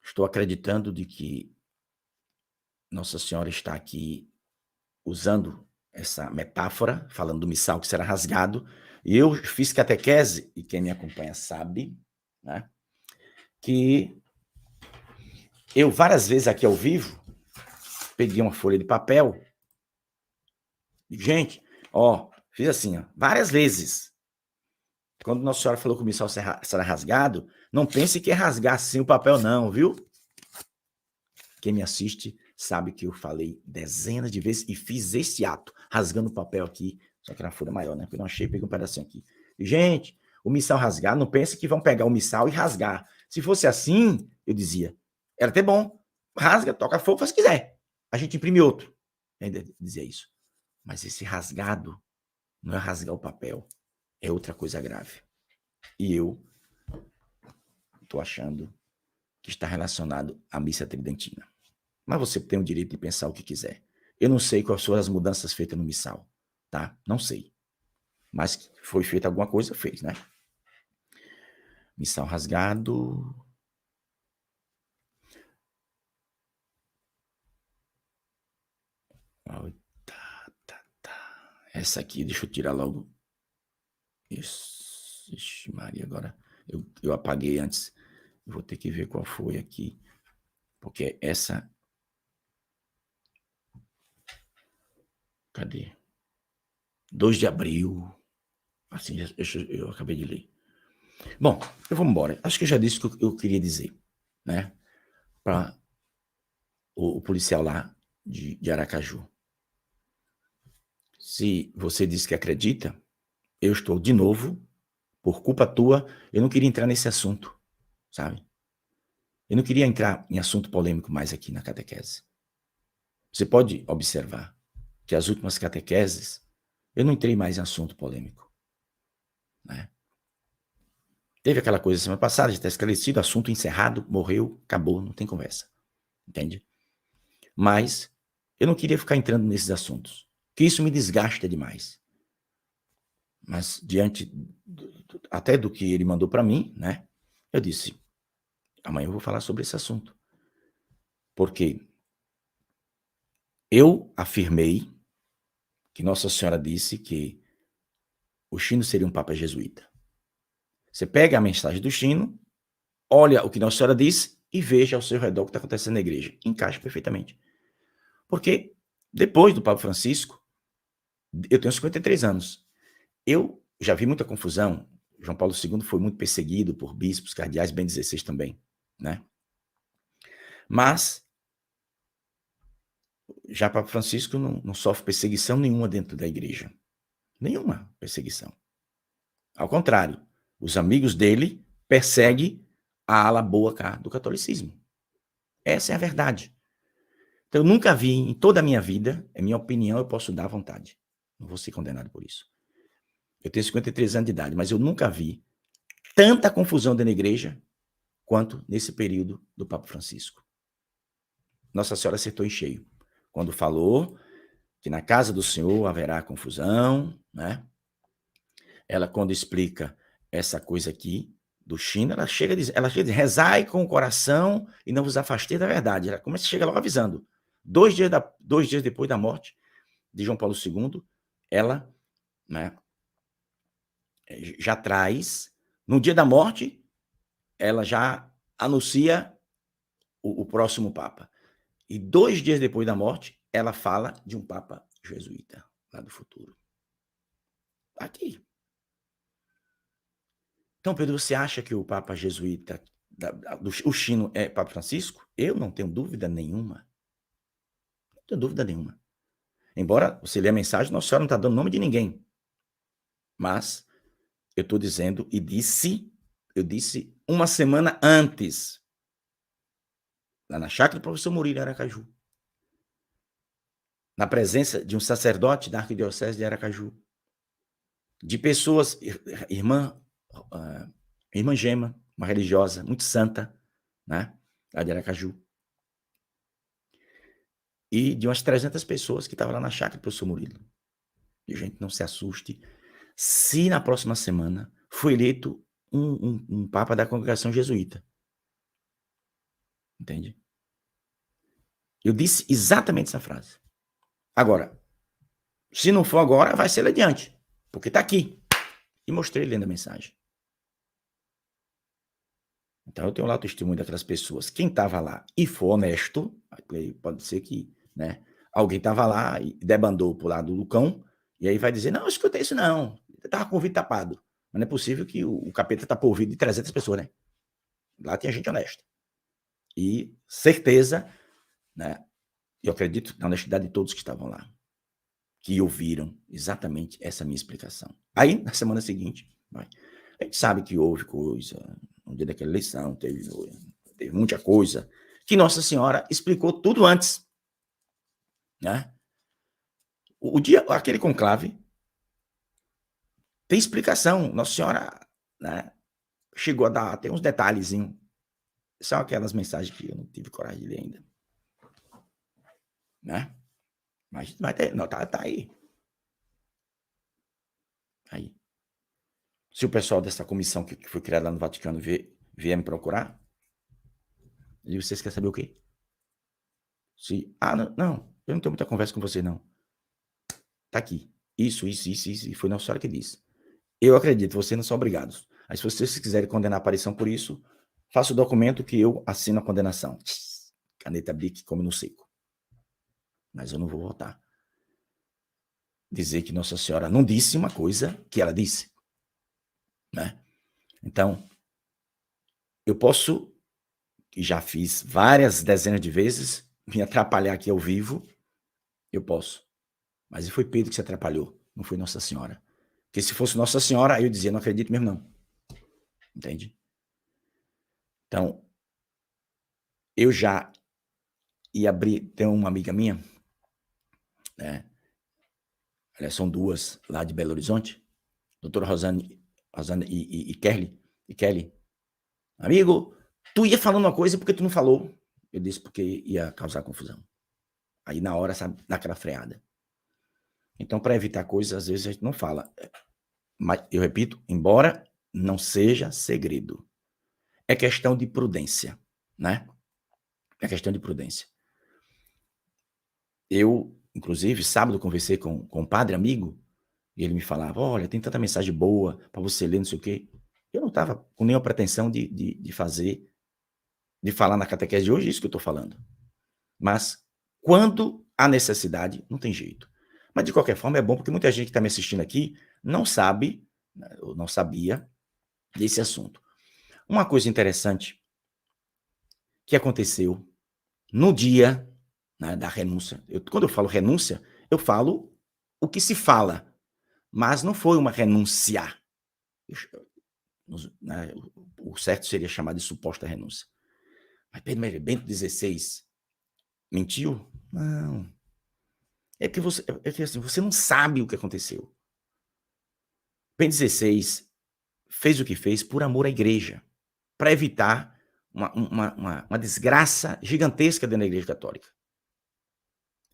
estou acreditando de que Nossa Senhora está aqui usando essa metáfora, falando do missal que será rasgado, e eu fiz catequese, e quem me acompanha sabe, né, que eu várias vezes aqui ao vivo, peguei uma folha de papel, e, gente, fiz assim, várias vezes. Quando Nossa Senhora falou que o missal será rasgado, não pense que é rasgar assim o papel não, viu? Quem me assiste sabe que eu falei dezenas de vezes e fiz esse ato, rasgando o papel aqui, só que na folha maior, né? Porque eu não achei, peguei um pedacinho aqui. Gente, o missal rasgado, não pense que vão pegar o missal e rasgar. Se fosse assim, eu dizia, era até bom, rasga, toca fogo, faz o que quiser. A gente imprime outro. Ainda dizia isso. Mas esse rasgado não é rasgar o papel, é outra coisa grave. E eu estou achando que está relacionado à missa tridentina. Mas você tem o direito de pensar o que quiser. Eu não sei quais foram as mudanças feitas no missal, tá? Não sei. Mas foi feita alguma coisa, fez, né? Missal rasgado. Essa aqui, deixa eu tirar logo. Isso. Ixi, Maria, agora eu apaguei antes. Eu vou ter que ver qual foi aqui. Porque essa... Cadê? 2 de abril. Assim, eu acabei de ler. Bom, eu vou embora. Acho que eu já disse o que eu queria dizer, né? Para o policial lá de Aracaju. Se você diz que acredita, eu estou de novo, por culpa tua, eu não queria entrar nesse assunto, sabe? Eu não queria entrar em assunto polêmico mais aqui na catequese. Você pode observar que as últimas catequeses, eu não entrei mais em assunto polêmico, né? Teve aquela coisa semana passada, já está esclarecido, assunto encerrado, morreu, acabou, não tem conversa. Entende? Mas eu não queria ficar entrando nesses assuntos, que isso me desgasta demais. Mas diante até do que ele mandou para mim, né? Eu disse, amanhã eu vou falar sobre esse assunto. Porque eu afirmei que Nossa Senhora disse que o Chino seria um papa jesuíta. Você pega a mensagem do Chino, olha o que Nossa Senhora disse e veja ao seu redor o que está acontecendo na igreja. Encaixa perfeitamente. Porque depois do Papa Francisco, eu tenho 53 anos. Eu já vi muita confusão. João Paulo II foi muito perseguido por bispos, cardeais, Bento XVI também, né? Mas já Papa Francisco não sofre perseguição nenhuma dentro da igreja. Nenhuma perseguição. Ao contrário, os amigos dele perseguem a ala boa do catolicismo. Essa é a verdade. Então, eu nunca vi em toda a minha vida, é minha opinião, eu posso dar à vontade. Não vou ser condenado por isso. Eu tenho 53 anos de idade, mas eu nunca vi tanta confusão dentro da igreja quanto nesse período do Papa Francisco. Nossa Senhora acertou em cheio. Quando falou que na casa do Senhor haverá confusão, né? Ela, quando explica essa coisa aqui do China, ela chega a dizer, rezai com o coração e não vos afasteis da verdade. Ela chega logo avisando. 2 dias depois da morte de João Paulo II, ela, né, já traz, no dia da morte, ela já anuncia o próximo Papa. E 2 dias depois da morte, ela fala de um Papa jesuíta, lá do futuro. Aqui. Então, Pedro, você acha que o Papa jesuíta, o Chino, é Papa Francisco? Eu não tenho dúvida nenhuma. Não tenho dúvida nenhuma. Embora você lê a mensagem, Nossa Senhora não está dando nome de ninguém. Mas eu estou dizendo, eu disse uma semana antes, lá na chácara do professor Murilo, em Aracaju, na presença de um sacerdote da Arquidiocese de Aracaju, de pessoas, irmã Gema, uma religiosa muito santa, né, lá de Aracaju, e de umas 300 pessoas que estavam lá na chácara do professor Murilo. E, gente, não se assuste se na próxima semana foi eleito um papa da congregação jesuíta. Entende? Eu disse exatamente essa frase. Agora, se não for agora, vai ser lá adiante, porque está aqui. E mostrei lendo a mensagem. Então, eu tenho lá o testemunho daquelas pessoas. Quem estava lá e for honesto, pode ser que, né, alguém estava lá e debandou para o lado do Lucão, e aí vai dizer, não, eu escutei isso não, estava com o ouvido tapado. Mas não é possível que o capeta tapou o ouvido de 300 pessoas, né? Lá tinha gente honesta. E certeza, né, Eu acredito na honestidade de todos que estavam lá, que ouviram exatamente essa minha explicação. Aí, na semana seguinte, a gente sabe que houve coisa, no dia daquela eleição, teve muita coisa, que Nossa Senhora explicou tudo antes, né? Aquele conclave, tem explicação. Nossa Senhora, né, chegou a dar até uns detalhezinhos. São aquelas mensagens que eu não tive coragem de ler ainda, né? Mas vai ter, não, tá aí. Aí. Se o pessoal dessa comissão que foi criada lá no Vaticano vier me procurar, e vocês querem saber o quê? Não, eu não tenho muita conversa com você, não. Tá aqui. Isso, e foi Nossa Senhora que disse. Eu acredito, vocês não são obrigados. Mas se vocês quiserem condenar a aparição por isso, faça o documento que eu assino a condenação. Caneta Bic come no seco. Mas eu não vou votar. Dizer que Nossa Senhora não disse uma coisa que ela disse, né? Então, eu posso, que já fiz várias dezenas de vezes, me atrapalhar aqui ao vivo, eu posso. Mas foi Pedro que se atrapalhou, não foi Nossa Senhora. Porque se fosse Nossa Senhora, aí eu dizia, não acredito mesmo não. Entende? Então, eu já ia abrir, tem uma amiga minha, né? Aliás, são duas lá de Belo Horizonte, doutora Rosane e Kelly. Amigo, tu ia falando uma coisa porque tu não falou. Eu disse porque ia causar confusão. Aí na hora, sabe, dá aquela freada. Então, para evitar coisas, às vezes a gente não fala. Mas, eu repito, embora não seja segredo, é questão de prudência, né? É questão de prudência. Eu, inclusive, sábado conversei com um padre amigo, e ele me falava, olha, tem tanta mensagem boa para você ler, não sei o quê. Eu não estava com nenhuma pretensão de falar na catequese de hoje isso que eu estou falando. Mas, quando há necessidade, não tem jeito. Mas, de qualquer forma, é bom, porque muita gente que está me assistindo aqui não sabe, ou não sabia, desse assunto. Uma coisa interessante que aconteceu no dia, né, da renúncia. Quando eu falo renúncia, eu falo o que se fala, mas não foi uma renúncia. Né, o certo seria chamar de suposta renúncia. Mas Pedro Bento XVI mentiu? Não. É que assim, você não sabe o que aconteceu. Bento XVI fez o que fez por amor à igreja, para evitar uma desgraça gigantesca dentro da igreja católica.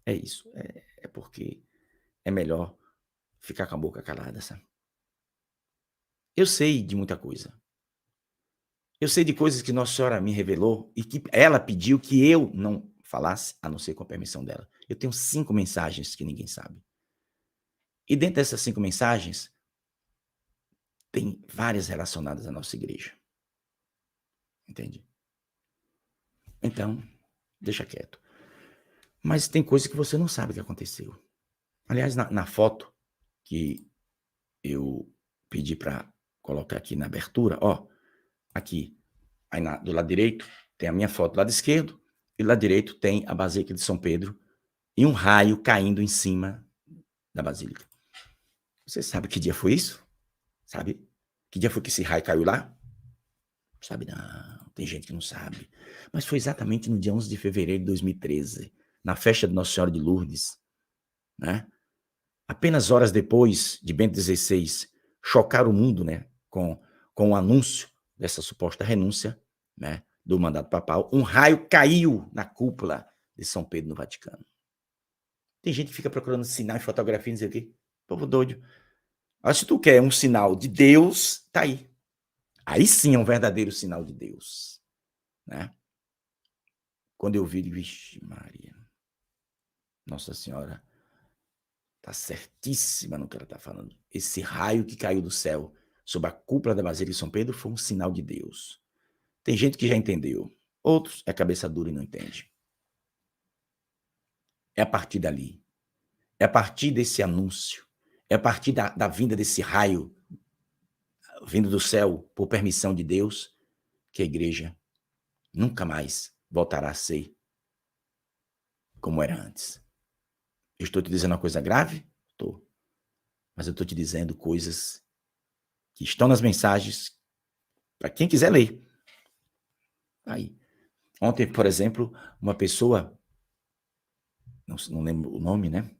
É isso. É porque é melhor ficar com a boca calada, sabe? Eu sei de muita coisa. Eu sei de coisas que Nossa Senhora me revelou e que ela pediu que eu não falasse, a não ser com a permissão dela. Eu tenho 5 mensagens que ninguém sabe. E dentro dessas 5 mensagens, tem várias relacionadas à nossa igreja. Entende? Então, deixa quieto. Mas tem coisa que você não sabe o que aconteceu. Aliás, na foto que eu pedi para colocar aqui na abertura, ó, aqui, aí do lado direito, tem a minha foto do lado esquerdo, e do lado direito tem a Basílica de São Pedro, e um raio caindo em cima da Basílica. Você sabe que dia foi isso? Sabe? Que dia foi que esse raio caiu lá? Sabe não, tem gente que não sabe. Mas foi exatamente no dia 11 de fevereiro de 2013, na festa de Nossa Senhora de Lourdes, né? Apenas horas depois de Bento XVI chocar o mundo, né, com o anúncio dessa suposta renúncia, né, do mandato papal, um raio caiu na cúpula de São Pedro no Vaticano. Tem gente que fica procurando sinal e fotografia, não sei o quê. Povo doido. Mas se tu quer um sinal de Deus, tá aí. Aí sim é um verdadeiro sinal de Deus, né? Quando eu vi, vixe Maria, Nossa Senhora tá certíssima no que ela tá falando. Esse raio que caiu do céu sobre a cúpula da Basílica de São Pedro foi um sinal de Deus. Tem gente que já entendeu, outros é cabeça dura e não entende. É a partir dali, é a partir desse anúncio, é a partir da vinda desse raio vindo do céu por permissão de Deus que a igreja nunca mais voltará a ser como era antes. Eu estou te dizendo uma coisa grave? Estou. Mas eu estou te dizendo coisas que estão nas mensagens para quem quiser ler. Aí. Ontem, por exemplo, uma pessoa, não lembro o nome, né?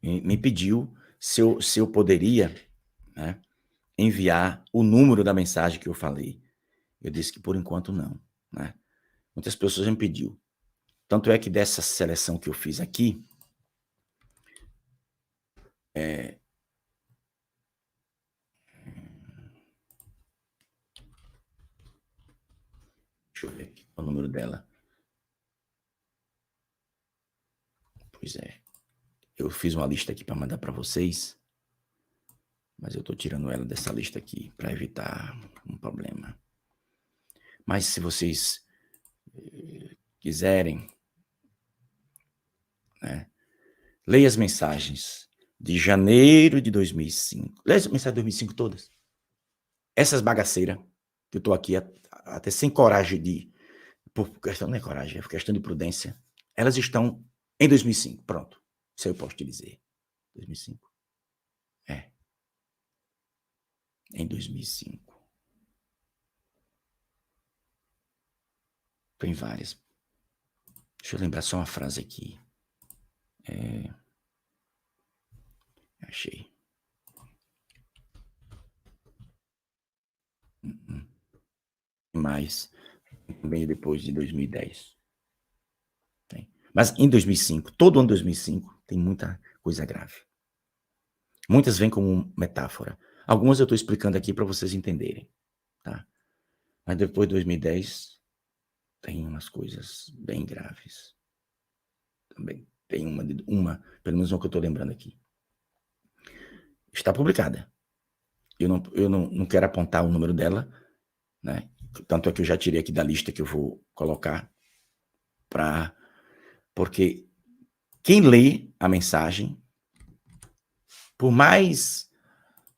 Me pediu se eu poderia, né, enviar o número da mensagem que eu falei. Eu disse que por enquanto não, né? Muitas pessoas me pediu. Tanto é que dessa seleção que eu fiz aqui, deixa eu ver aqui o número dela. Pois é. Eu fiz uma lista aqui para mandar para vocês, mas eu estou tirando ela dessa lista aqui para evitar um problema. Mas se vocês quiserem, né, leia as mensagens de janeiro de 2005. Leia as mensagens de 2005 todas. Essas bagaceiras, que eu estou aqui até sem coragem de... Por questão, não é coragem, é questão de prudência. Elas estão em 2005, pronto. Isso aí eu posso te dizer. 2005. É. Em 2005. Tem várias. Deixa eu lembrar só uma frase aqui. Achei. Mais. Também depois de 2010. Tem. Mas em 2005, todo ano de 2005, tem muita coisa grave. Muitas vêm como metáfora. Algumas eu estou explicando aqui para vocês entenderem. Tá? Mas depois de 2010, tem umas coisas bem graves. Também tem uma, pelo menos uma que eu estou lembrando aqui. Está publicada. Eu não quero apontar o número dela, né? Tanto é que eu já tirei aqui da lista que eu vou colocar, porque quem lê a mensagem, por mais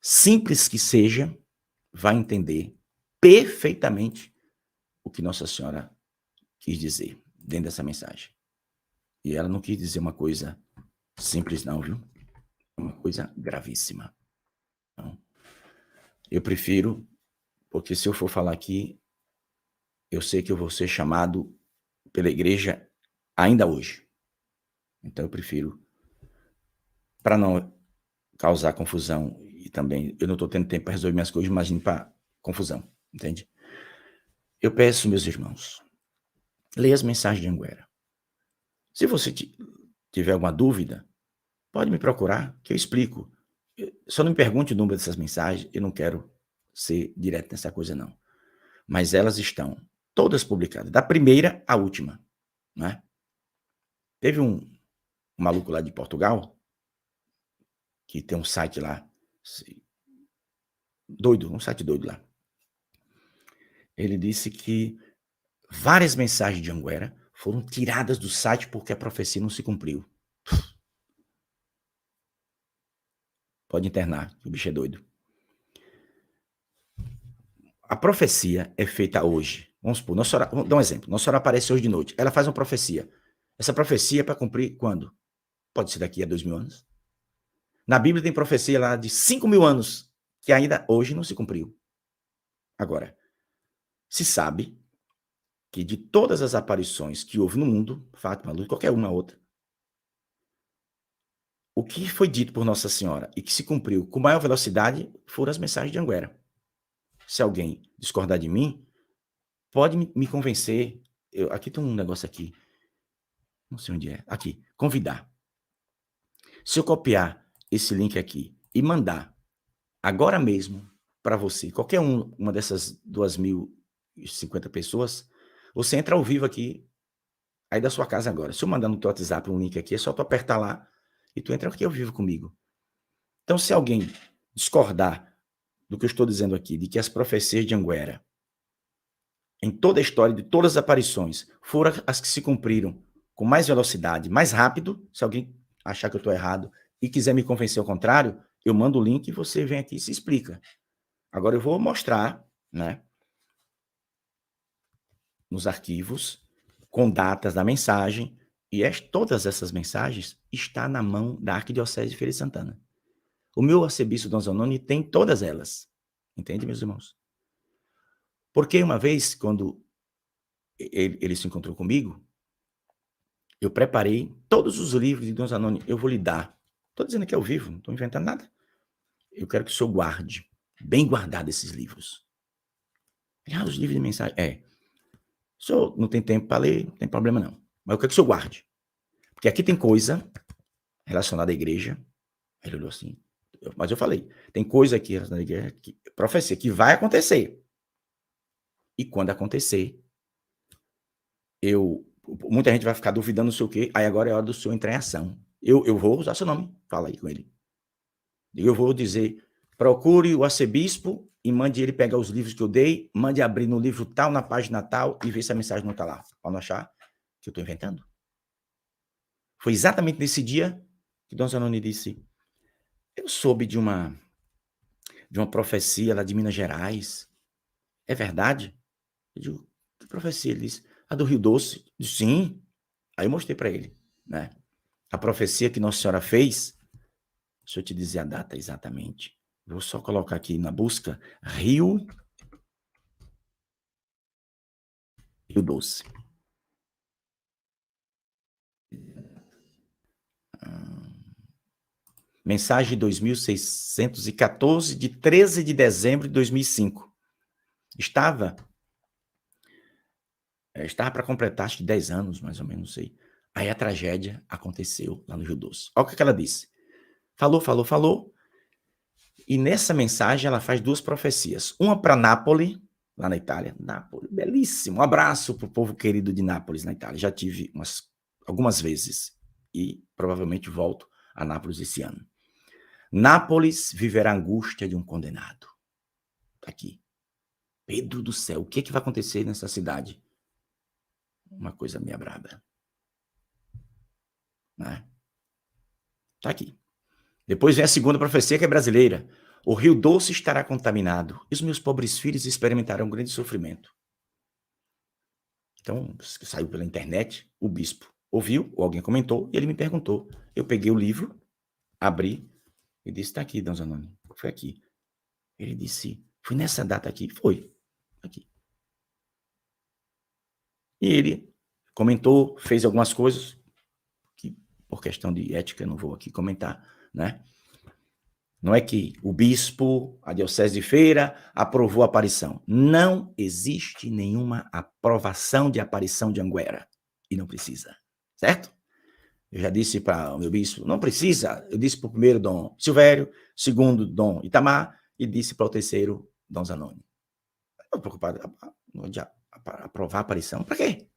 simples que seja, vai entender perfeitamente o que Nossa Senhora quis dizer dentro dessa mensagem. E ela não quis dizer uma coisa simples não, viu? Uma coisa gravíssima. Então, eu prefiro, porque se eu for falar aqui, eu sei que eu vou ser chamado pela igreja ainda hoje. Então eu prefiro, para não causar confusão, e também eu não estou tendo tempo para resolver minhas coisas, imagine para confusão, entende? Eu peço, meus irmãos, leia as mensagens de Anguera. Se você tiver alguma dúvida, pode me procurar, que eu explico. Só não me pergunte o número dessas mensagens, eu não quero ser direto nessa coisa, não. Mas elas estão todas publicadas, da primeira à última, né? Teve um maluco lá de Portugal, que tem um site lá, doido, um site doido lá. Ele disse que várias mensagens de Anguera foram tiradas do site porque a profecia não se cumpriu. Pode internar, o bicho é doido. A profecia é feita hoje. Vamos supor, vamos dar um exemplo. Nossa Senhora aparece hoje de noite. Ela faz uma profecia. Essa profecia é para cumprir quando? Pode ser daqui a 2000 anos. Na Bíblia tem profecia lá de 5.000 anos que ainda hoje não se cumpriu. Agora, se sabe que de todas as aparições que houve no mundo, Fátima, Luz, qualquer uma outra, o que foi dito por Nossa Senhora e que se cumpriu com maior velocidade foram as mensagens de Anguera. Se alguém discordar de mim, pode me convencer. Aqui tem um negócio aqui. Não sei onde é. Aqui. Convidar. Se eu copiar esse link aqui e mandar agora mesmo para você, qualquer uma dessas 2.050 pessoas, você entra ao vivo aqui, aí da sua casa agora. Se eu mandar no teu WhatsApp um link aqui, é só tu apertar lá e tu entra aqui ao vivo comigo. Então, se alguém discordar do que eu estou dizendo aqui, de que as profecias de Anguera, em toda a história de todas as aparições, foram as que se cumpriram com mais velocidade, mais rápido, se alguém achar que eu estou errado e quiser me convencer ao contrário, eu mando o link e você vem aqui e se explica. Agora eu vou mostrar, né, nos arquivos, com datas da mensagem, E todas essas mensagens estão na mão da Arquidiocese de Feira de Santana. O meu arcebispo Dom Zanoni tem todas elas. Entende, meus irmãos? Porque uma vez, quando ele se encontrou comigo, eu preparei todos os livros de Dom Zanoni. Eu vou lhe dar. Estou dizendo que é ao vivo, não estou inventando nada. Eu quero que o senhor guarde, bem guardado esses livros. Os livros de mensagem. O senhor não tem tempo para ler, não tem problema não. Mas eu quero que o senhor guarde. Porque aqui tem coisa relacionada à igreja. Ele olhou assim. Mas eu falei, tem coisa aqui relacionada à igreja, profecia, que vai acontecer. E quando acontecer, muita gente vai ficar duvidando não sei o quê, aí agora é hora do senhor entrar em ação. Eu vou usar seu nome, fala aí com ele. Eu vou dizer, procure o arcebispo e mande ele pegar os livros que eu dei, mande abrir no livro tal, na página tal, e ver se a mensagem não está lá. Para não achar que eu estou inventando. Foi exatamente nesse dia que Dom Zanoni disse, eu soube de uma profecia lá de Minas Gerais. É verdade? Eu digo, que profecia? Ele disse, a do Rio Doce. Eu disse, sim. Aí eu mostrei para ele, né? A profecia que Nossa Senhora fez, deixa eu te dizer a data exatamente. Vou só colocar aqui na busca, Rio Doce. Mensagem 2614, de 13 de dezembro de 2005. Estava para completar, acho que 10 anos, mais ou menos, não sei. Aí a tragédia aconteceu lá no Rio Doce. Olha o que ela disse. Falou. E nessa mensagem ela faz duas profecias. Uma para Nápoles, lá na Itália. Nápoles, belíssimo. Um abraço para o povo querido de Nápoles, na Itália. Já tive algumas vezes. E provavelmente volto a Nápoles esse ano. Nápoles viverá a angústia de um condenado. Está aqui. Pedro do céu, o que vai acontecer nessa cidade? Uma coisa meio braba. Né? Está aqui. Depois vem a segunda profecia, que é brasileira. O Rio Doce estará contaminado e os meus pobres filhos experimentarão um grande sofrimento. Então, saiu pela internet, o bispo ouviu, ou alguém comentou, e ele me perguntou. Eu peguei o livro, abri, e disse, está aqui, Dom Zanoni, foi aqui. Ele disse, foi nessa data aqui? Foi, aqui. E ele comentou, fez algumas coisas, que por questão de ética eu não vou aqui comentar, né? Não é que o bispo, a diocese de Feira, aprovou a aparição. Não existe nenhuma aprovação de aparição de Anguera. E não precisa. Certo? Eu já disse para o meu bispo, não precisa. Eu disse para o primeiro Dom Silvério, segundo Dom Itamar, e disse para o terceiro Dom Zanoni. Não estou preocupado de aprovar a aparição. Para quê?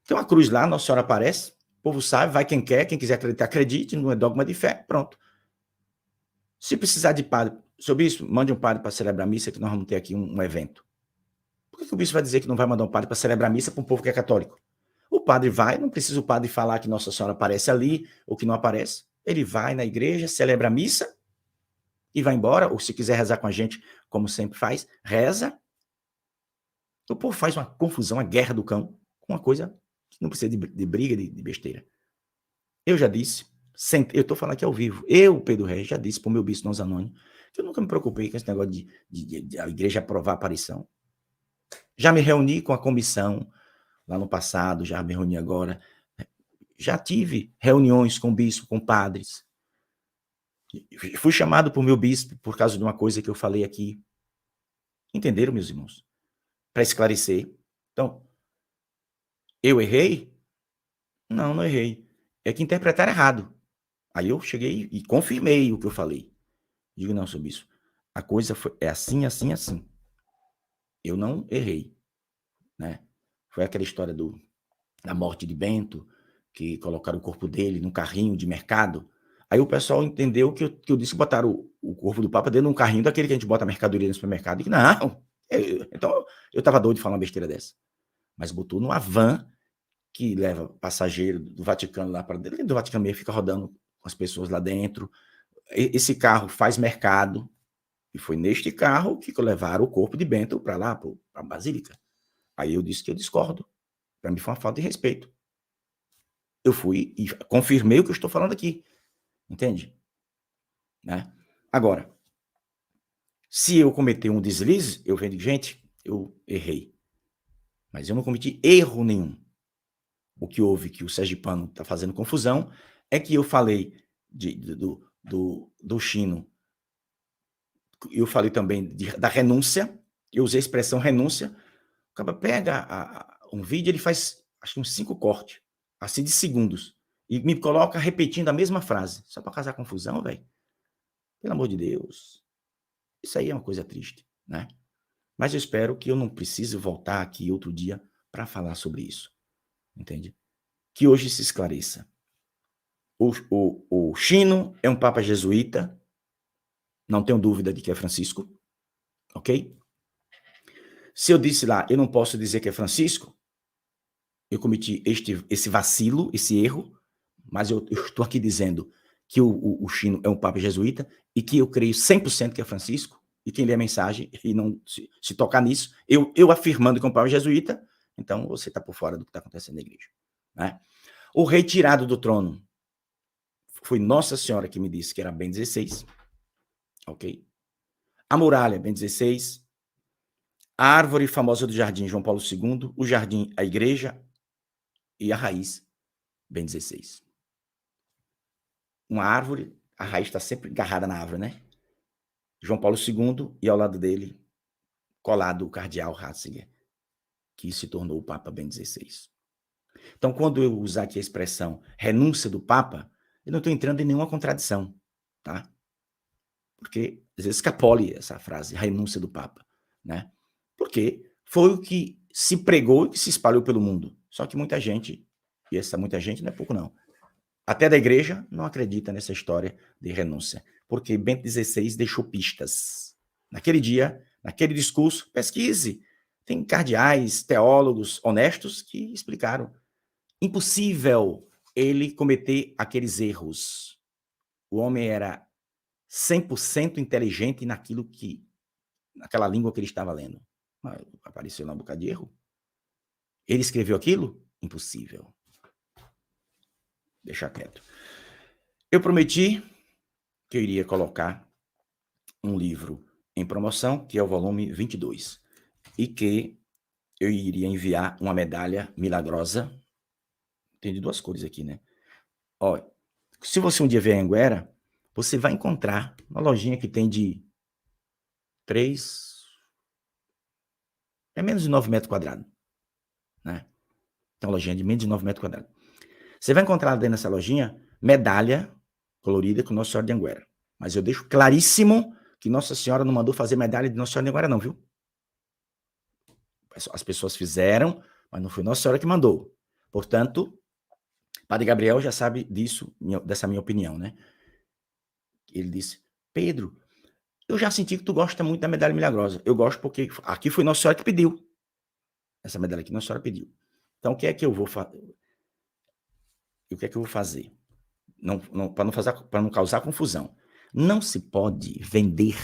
Tem uma cruz lá, Nossa Senhora aparece, o povo sabe, vai quem quer, quem quiser acreditar, acredite, não é dogma de fé, pronto. Se precisar de padre, seu bispo, mande um padre para celebrar a missa, que nós vamos ter aqui um evento. Por que o bispo vai dizer que não vai mandar um padre para celebrar a missa para um povo que é católico? O padre vai, não precisa o padre falar que Nossa Senhora aparece ali ou que não aparece. Ele vai na igreja, celebra a missa e vai embora. Ou se quiser rezar com a gente, como sempre faz, reza. O povo faz uma confusão, uma guerra do cão, com uma coisa que não precisa de briga, de besteira. Eu já disse, eu estou falando aqui ao vivo, eu, Pedro Reis, já disse para o meu bispo Dom Zanoni, que eu nunca me preocupei com esse negócio de a igreja aprovar a aparição. Já me reuni com a comissão lá no passado, já me reuni agora. Já tive reuniões com o bispo, com padres. Fui chamado por meu bispo por causa de uma coisa que eu falei aqui. Entenderam, meus irmãos? Para esclarecer. Então, eu errei? Não errei. É que interpretaram errado. Aí eu cheguei e confirmei o que eu falei. Digo, não, seu bispo, a coisa é assim. Eu não errei, né? Foi aquela história da morte de Bento, que colocaram o corpo dele num carrinho de mercado. Aí o pessoal entendeu que eu disse que botaram o corpo do Papa dentro de um carrinho daquele que a gente bota mercadoria no supermercado. E que não, então eu estava doido de falar uma besteira dessa. Mas botou numa van que leva passageiro do Vaticano lá para dentro. Do Vaticano mesmo fica rodando com as pessoas lá dentro. Esse carro faz mercado. E foi neste carro que levaram o corpo de Bento para lá, para a Basílica. Aí eu disse que eu discordo. Para mim foi uma falta de respeito. Eu fui e confirmei o que eu estou falando aqui, entende? Né? Agora, se eu cometer um deslize, eu venho de gente, eu errei. Mas eu não cometi erro nenhum. O que houve que o sergipano está fazendo confusão é que eu falei do Chino, eu falei também da renúncia, eu usei a expressão renúncia. O cara pega um vídeo, ele faz acho que uns 5 cortes, assim de segundos, e me coloca repetindo a mesma frase, só para causar confusão, velho. Pelo amor de Deus. Isso aí é uma coisa triste, né? Mas eu espero que eu não precise voltar aqui outro dia para falar sobre isso, entende? Que hoje se esclareça. O Chino é um papa jesuíta, não tenho dúvida de que é Francisco, ok? Se eu disse lá, eu não posso dizer que é Francisco, eu cometi esse vacilo, esse erro, mas eu estou aqui dizendo que o Chino é um papa jesuíta e que eu creio 100% que é Francisco, e quem lê a mensagem e não se tocar nisso, eu afirmando que é um papa jesuíta, então você está por fora do que está acontecendo na igreja. Né? O rei tirado do trono foi Nossa Senhora que me disse que era Bento XVI, ok? A muralha, Bento XVI, a árvore famosa do jardim, João Paulo II, o jardim, a igreja e a raiz, Bento XVI. Uma árvore, a raiz está sempre agarrada na árvore, né? João Paulo II e ao lado dele, colado o cardeal Ratzinger, que se tornou o Papa Bento XVI. Então, quando eu usar aqui a expressão renúncia do Papa, eu não estou entrando em nenhuma contradição, tá? Porque às vezes escapole essa frase, renúncia do Papa, né? Porque foi o que se pregou e que se espalhou pelo mundo. Só que muita gente, e essa muita gente não é pouco não, até da igreja não acredita nessa história de renúncia, porque Bento XVI deixou pistas. Naquele dia, naquele discurso, pesquise. Tem cardeais, teólogos honestos que explicaram. Impossível ele cometer aqueles erros. O homem era 100% inteligente naquela língua que ele estava lendo. Mas apareceu lá um bocado de erro. Ele escreveu aquilo? Impossível. Deixa quieto. Eu prometi que eu iria colocar um livro em promoção, que é o volume 22, e que eu iria enviar uma medalha milagrosa. Tem de 2 cores aqui, né? Ó, se você um dia vier em Anguera, você vai encontrar uma lojinha que tem de 3, é menos de 9 metros quadrados, né? Tem uma lojinha de menos de 9 metros quadrados. Você vai encontrar dentro dessa lojinha medalha colorida com Nossa Senhora de Anguera. Mas eu deixo claríssimo que Nossa Senhora não mandou fazer medalha de Nossa Senhora de Anguera não, viu? As pessoas fizeram, mas não foi Nossa Senhora que mandou. Portanto, Padre Gabriel já sabe disso, dessa minha opinião, né? Ele disse, Pedro, eu já senti que tu gosta muito da medalha milagrosa. Eu gosto porque aqui foi Nossa Senhora que pediu. Essa medalha aqui Nossa Senhora pediu. Então, o que é que eu vou fazer? O que é que eu vou fazer? Para não causar confusão. Não se pode vender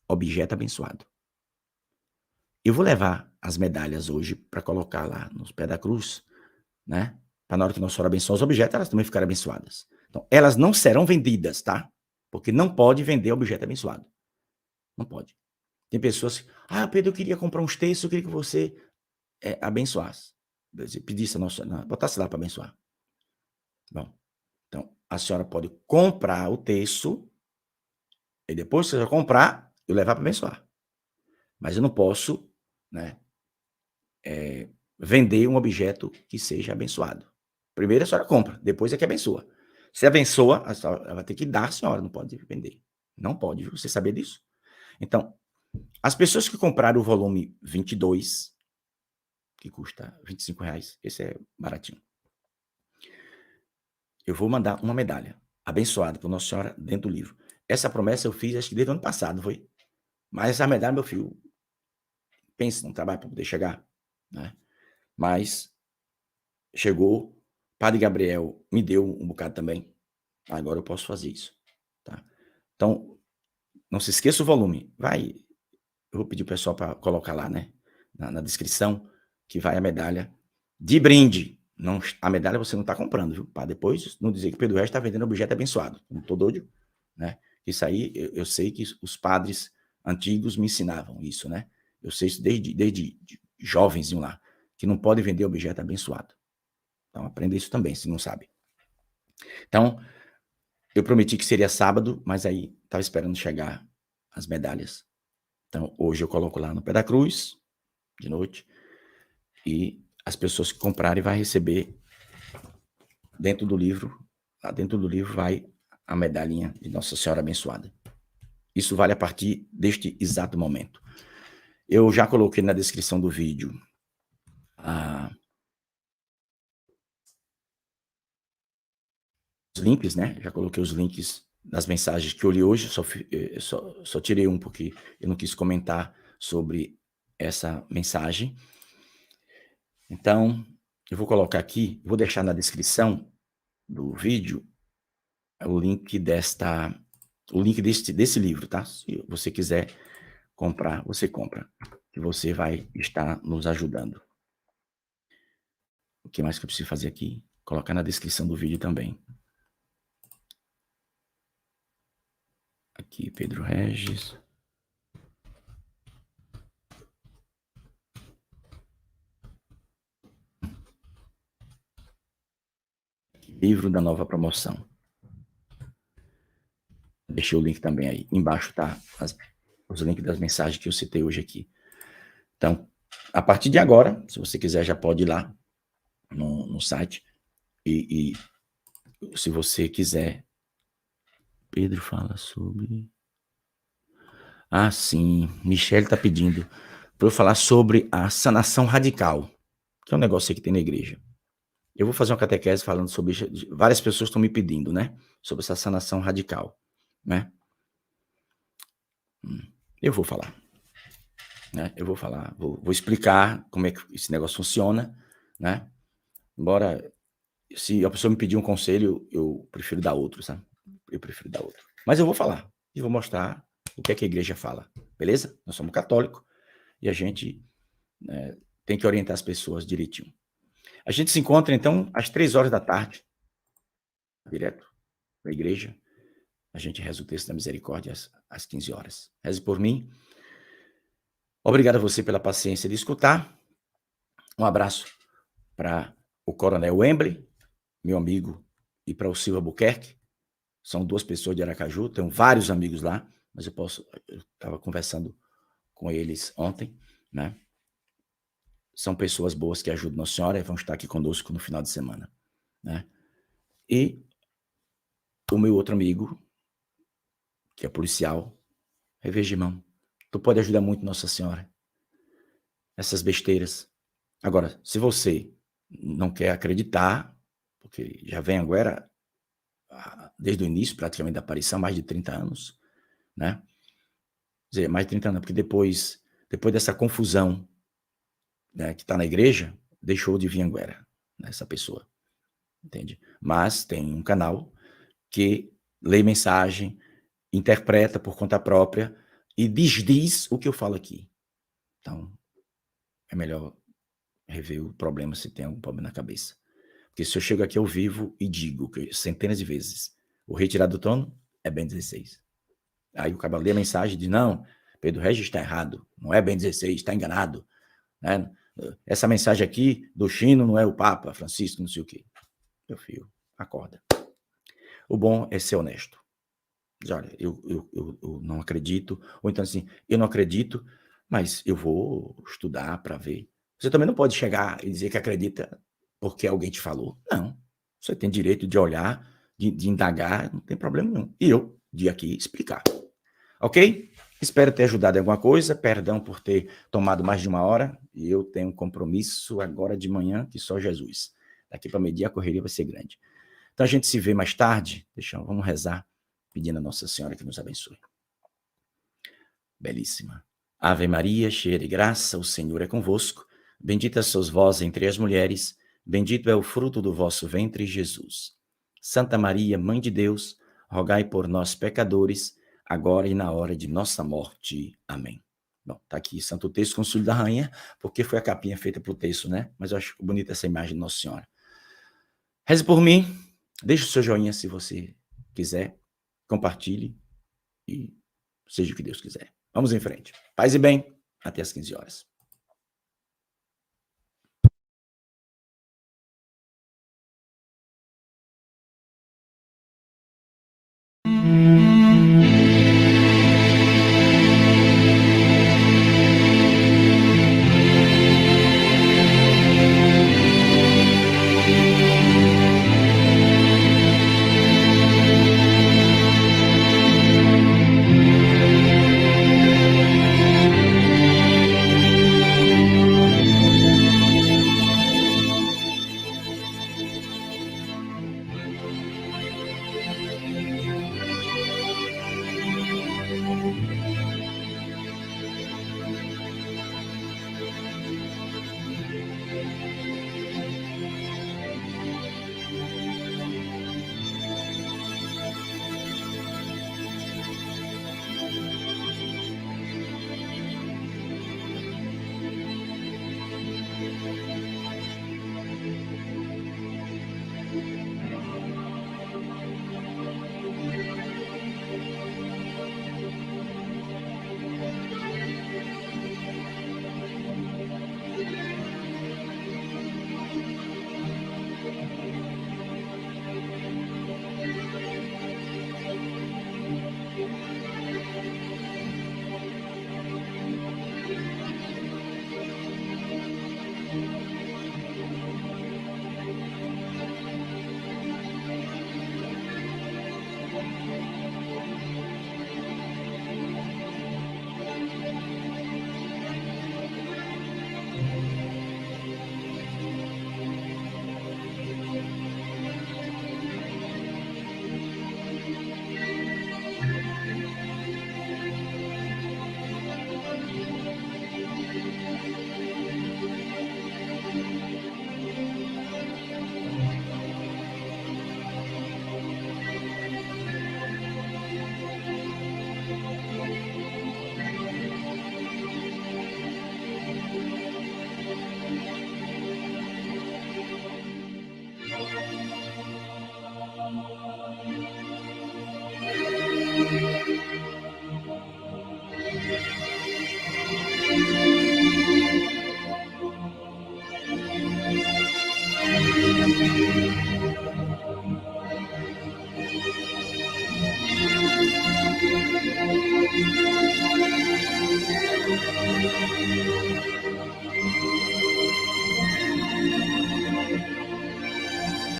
objeto abençoado. Eu vou levar as medalhas hoje para colocar lá nos pés da cruz, né? Para na hora que Nossa Senhora abençoar os objetos, elas também ficarem abençoadas. Então, elas não serão vendidas, tá? Porque não pode vender objeto abençoado. Não pode. Tem pessoas que, Pedro, eu queria comprar uns textos, eu queria que você abençoasse. Pedisse a Nossa Senhora, botasse lá para abençoar. Bom, então, a senhora pode comprar o texto, e depois que você comprar, eu levar para abençoar. Mas eu não posso, né, vender um objeto que seja abençoado. Primeiro a senhora compra, depois é que abençoa. Se abençoa, a senhora vai ter que dar a senhora, não pode vender. Não pode, você saber disso? Então, as pessoas que compraram o volume 22, que custa R$25, esse é baratinho, eu vou mandar uma medalha abençoada por Nossa Senhora dentro do livro. Essa promessa eu fiz, acho que desde o ano passado, foi? Mas essa medalha, meu filho, pensa num trabalho para poder chegar, né? Mas chegou, Padre Gabriel me deu um bocado também, agora eu posso fazer isso, tá? Então, não se esqueça o volume, eu vou pedir o pessoal para colocar lá, né, na descrição, que vai a medalha de brinde, Não, a medalha você não está comprando, viu? Para depois não dizer que Pedro Regis está vendendo objeto abençoado. Não estou doido, né? Isso aí, eu sei que os padres antigos me ensinavam isso, né? Eu sei isso desde jovenzinho lá, que não pode vender objeto abençoado. Então, aprenda isso também, se não sabe. Então, eu prometi que seria sábado, mas aí estava esperando chegar as medalhas. Então, hoje eu coloco lá no pé da cruz, de noite, e as pessoas que comprarem vai receber dentro do livro, lá dentro do livro vai a medalhinha de Nossa Senhora Abençoada. Isso vale a partir deste exato momento. Eu já coloquei na descrição do vídeo os links, né? Já coloquei os links das mensagens que eu li hoje, só tirei um porque eu não quis comentar sobre essa mensagem. Então, eu vou colocar aqui, vou deixar na descrição do vídeo o link desse livro, tá? Se você quiser comprar, você compra, que você vai estar nos ajudando. O que mais que eu preciso fazer aqui? Colocar na descrição do vídeo também. Aqui, Pedro Regis. Livro da nova promoção. Deixei o link também aí. Embaixo tá os links das mensagens que eu citei hoje aqui. Então, a partir de agora, se você quiser, já pode ir lá no site. E se você quiser... Pedro fala sobre... Ah, sim. Michele está pedindo para eu falar sobre a sanação radical, que é um negócio aí que tem na igreja. Eu vou fazer uma catequese falando sobre isso. Várias pessoas estão me pedindo, né? Sobre essa sanação radical, né? Eu vou falar. Né? Eu vou falar, vou explicar como é que esse negócio funciona, né? Embora, se a pessoa me pedir um conselho, eu prefiro dar outro, sabe? Eu prefiro dar outro. Mas eu vou falar e vou mostrar o que é que a igreja fala, beleza? Nós somos católicos e a gente tem que orientar as pessoas direitinho. A gente se encontra, então, às 3 horas da tarde, direto na igreja. A gente reza o texto da misericórdia às 15 horas. Reze por mim. Obrigado a você pela paciência de escutar. Um abraço para o Coronel Wembley, meu amigo, e para o Silva Buquerque. São 2 pessoas de Aracaju, tenho vários amigos lá, mas eu estava conversando com eles ontem, né? São pessoas boas que ajudam Nossa Senhora e vão estar aqui conosco no final de semana, né? E o meu outro amigo, que é policial, Reveja, irmão, tu pode ajudar muito Nossa Senhora. Essas besteiras. Agora, se você não quer acreditar, porque já vem agora, desde o início praticamente da aparição, mais de 30 anos, né? Quer dizer, mais de 30 anos, porque depois dessa confusão, né, que está na igreja, deixou de vir Anguera, né, essa pessoa, entende? Mas tem um canal que lê mensagem, interpreta por conta própria e desdiz o que eu falo aqui. Então, é melhor rever o problema se tem algum problema na cabeça. Porque se eu chego aqui ao vivo e digo que centenas de vezes o retirado do trono é Ben 16. Aí o cara lê a mensagem e diz, não, Pedro Regis está errado, não é Ben 16, está enganado. Né? Essa mensagem aqui do Chino não é o Papa Francisco, não sei o quê. Meu filho, acorda. O bom é ser honesto. Diz, olha, eu não acredito, ou então assim, eu não acredito, mas eu vou estudar para ver. Você também não pode chegar e dizer que acredita porque alguém te falou. Não. Você tem direito de olhar, de indagar, não tem problema nenhum. E eu, de aqui, explicar. Ok? Espero ter ajudado em alguma coisa. Perdão por ter tomado mais de 1 hora. E eu tenho um compromisso agora de manhã, que só Jesus. Daqui para meio-dia a correria vai ser grande. Então a gente se vê mais tarde. Vamos rezar, pedindo a Nossa Senhora que nos abençoe. Belíssima. Ave Maria, cheia de graça, o Senhor é convosco. Bendita sois vós entre as mulheres, bendito é o fruto do vosso ventre, Jesus. Santa Maria, Mãe de Deus, rogai por nós, pecadores, agora e na hora de nossa morte. Amém. Bom, tá aqui Santo Texto, Concílio da Rainha, porque foi a capinha feita pro texto, né? Mas eu acho bonita essa imagem de Nossa Senhora. Reze por mim, deixe o seu joinha se você quiser, compartilhe e seja o que Deus quiser. Vamos em frente. Paz e bem, até às 15 horas.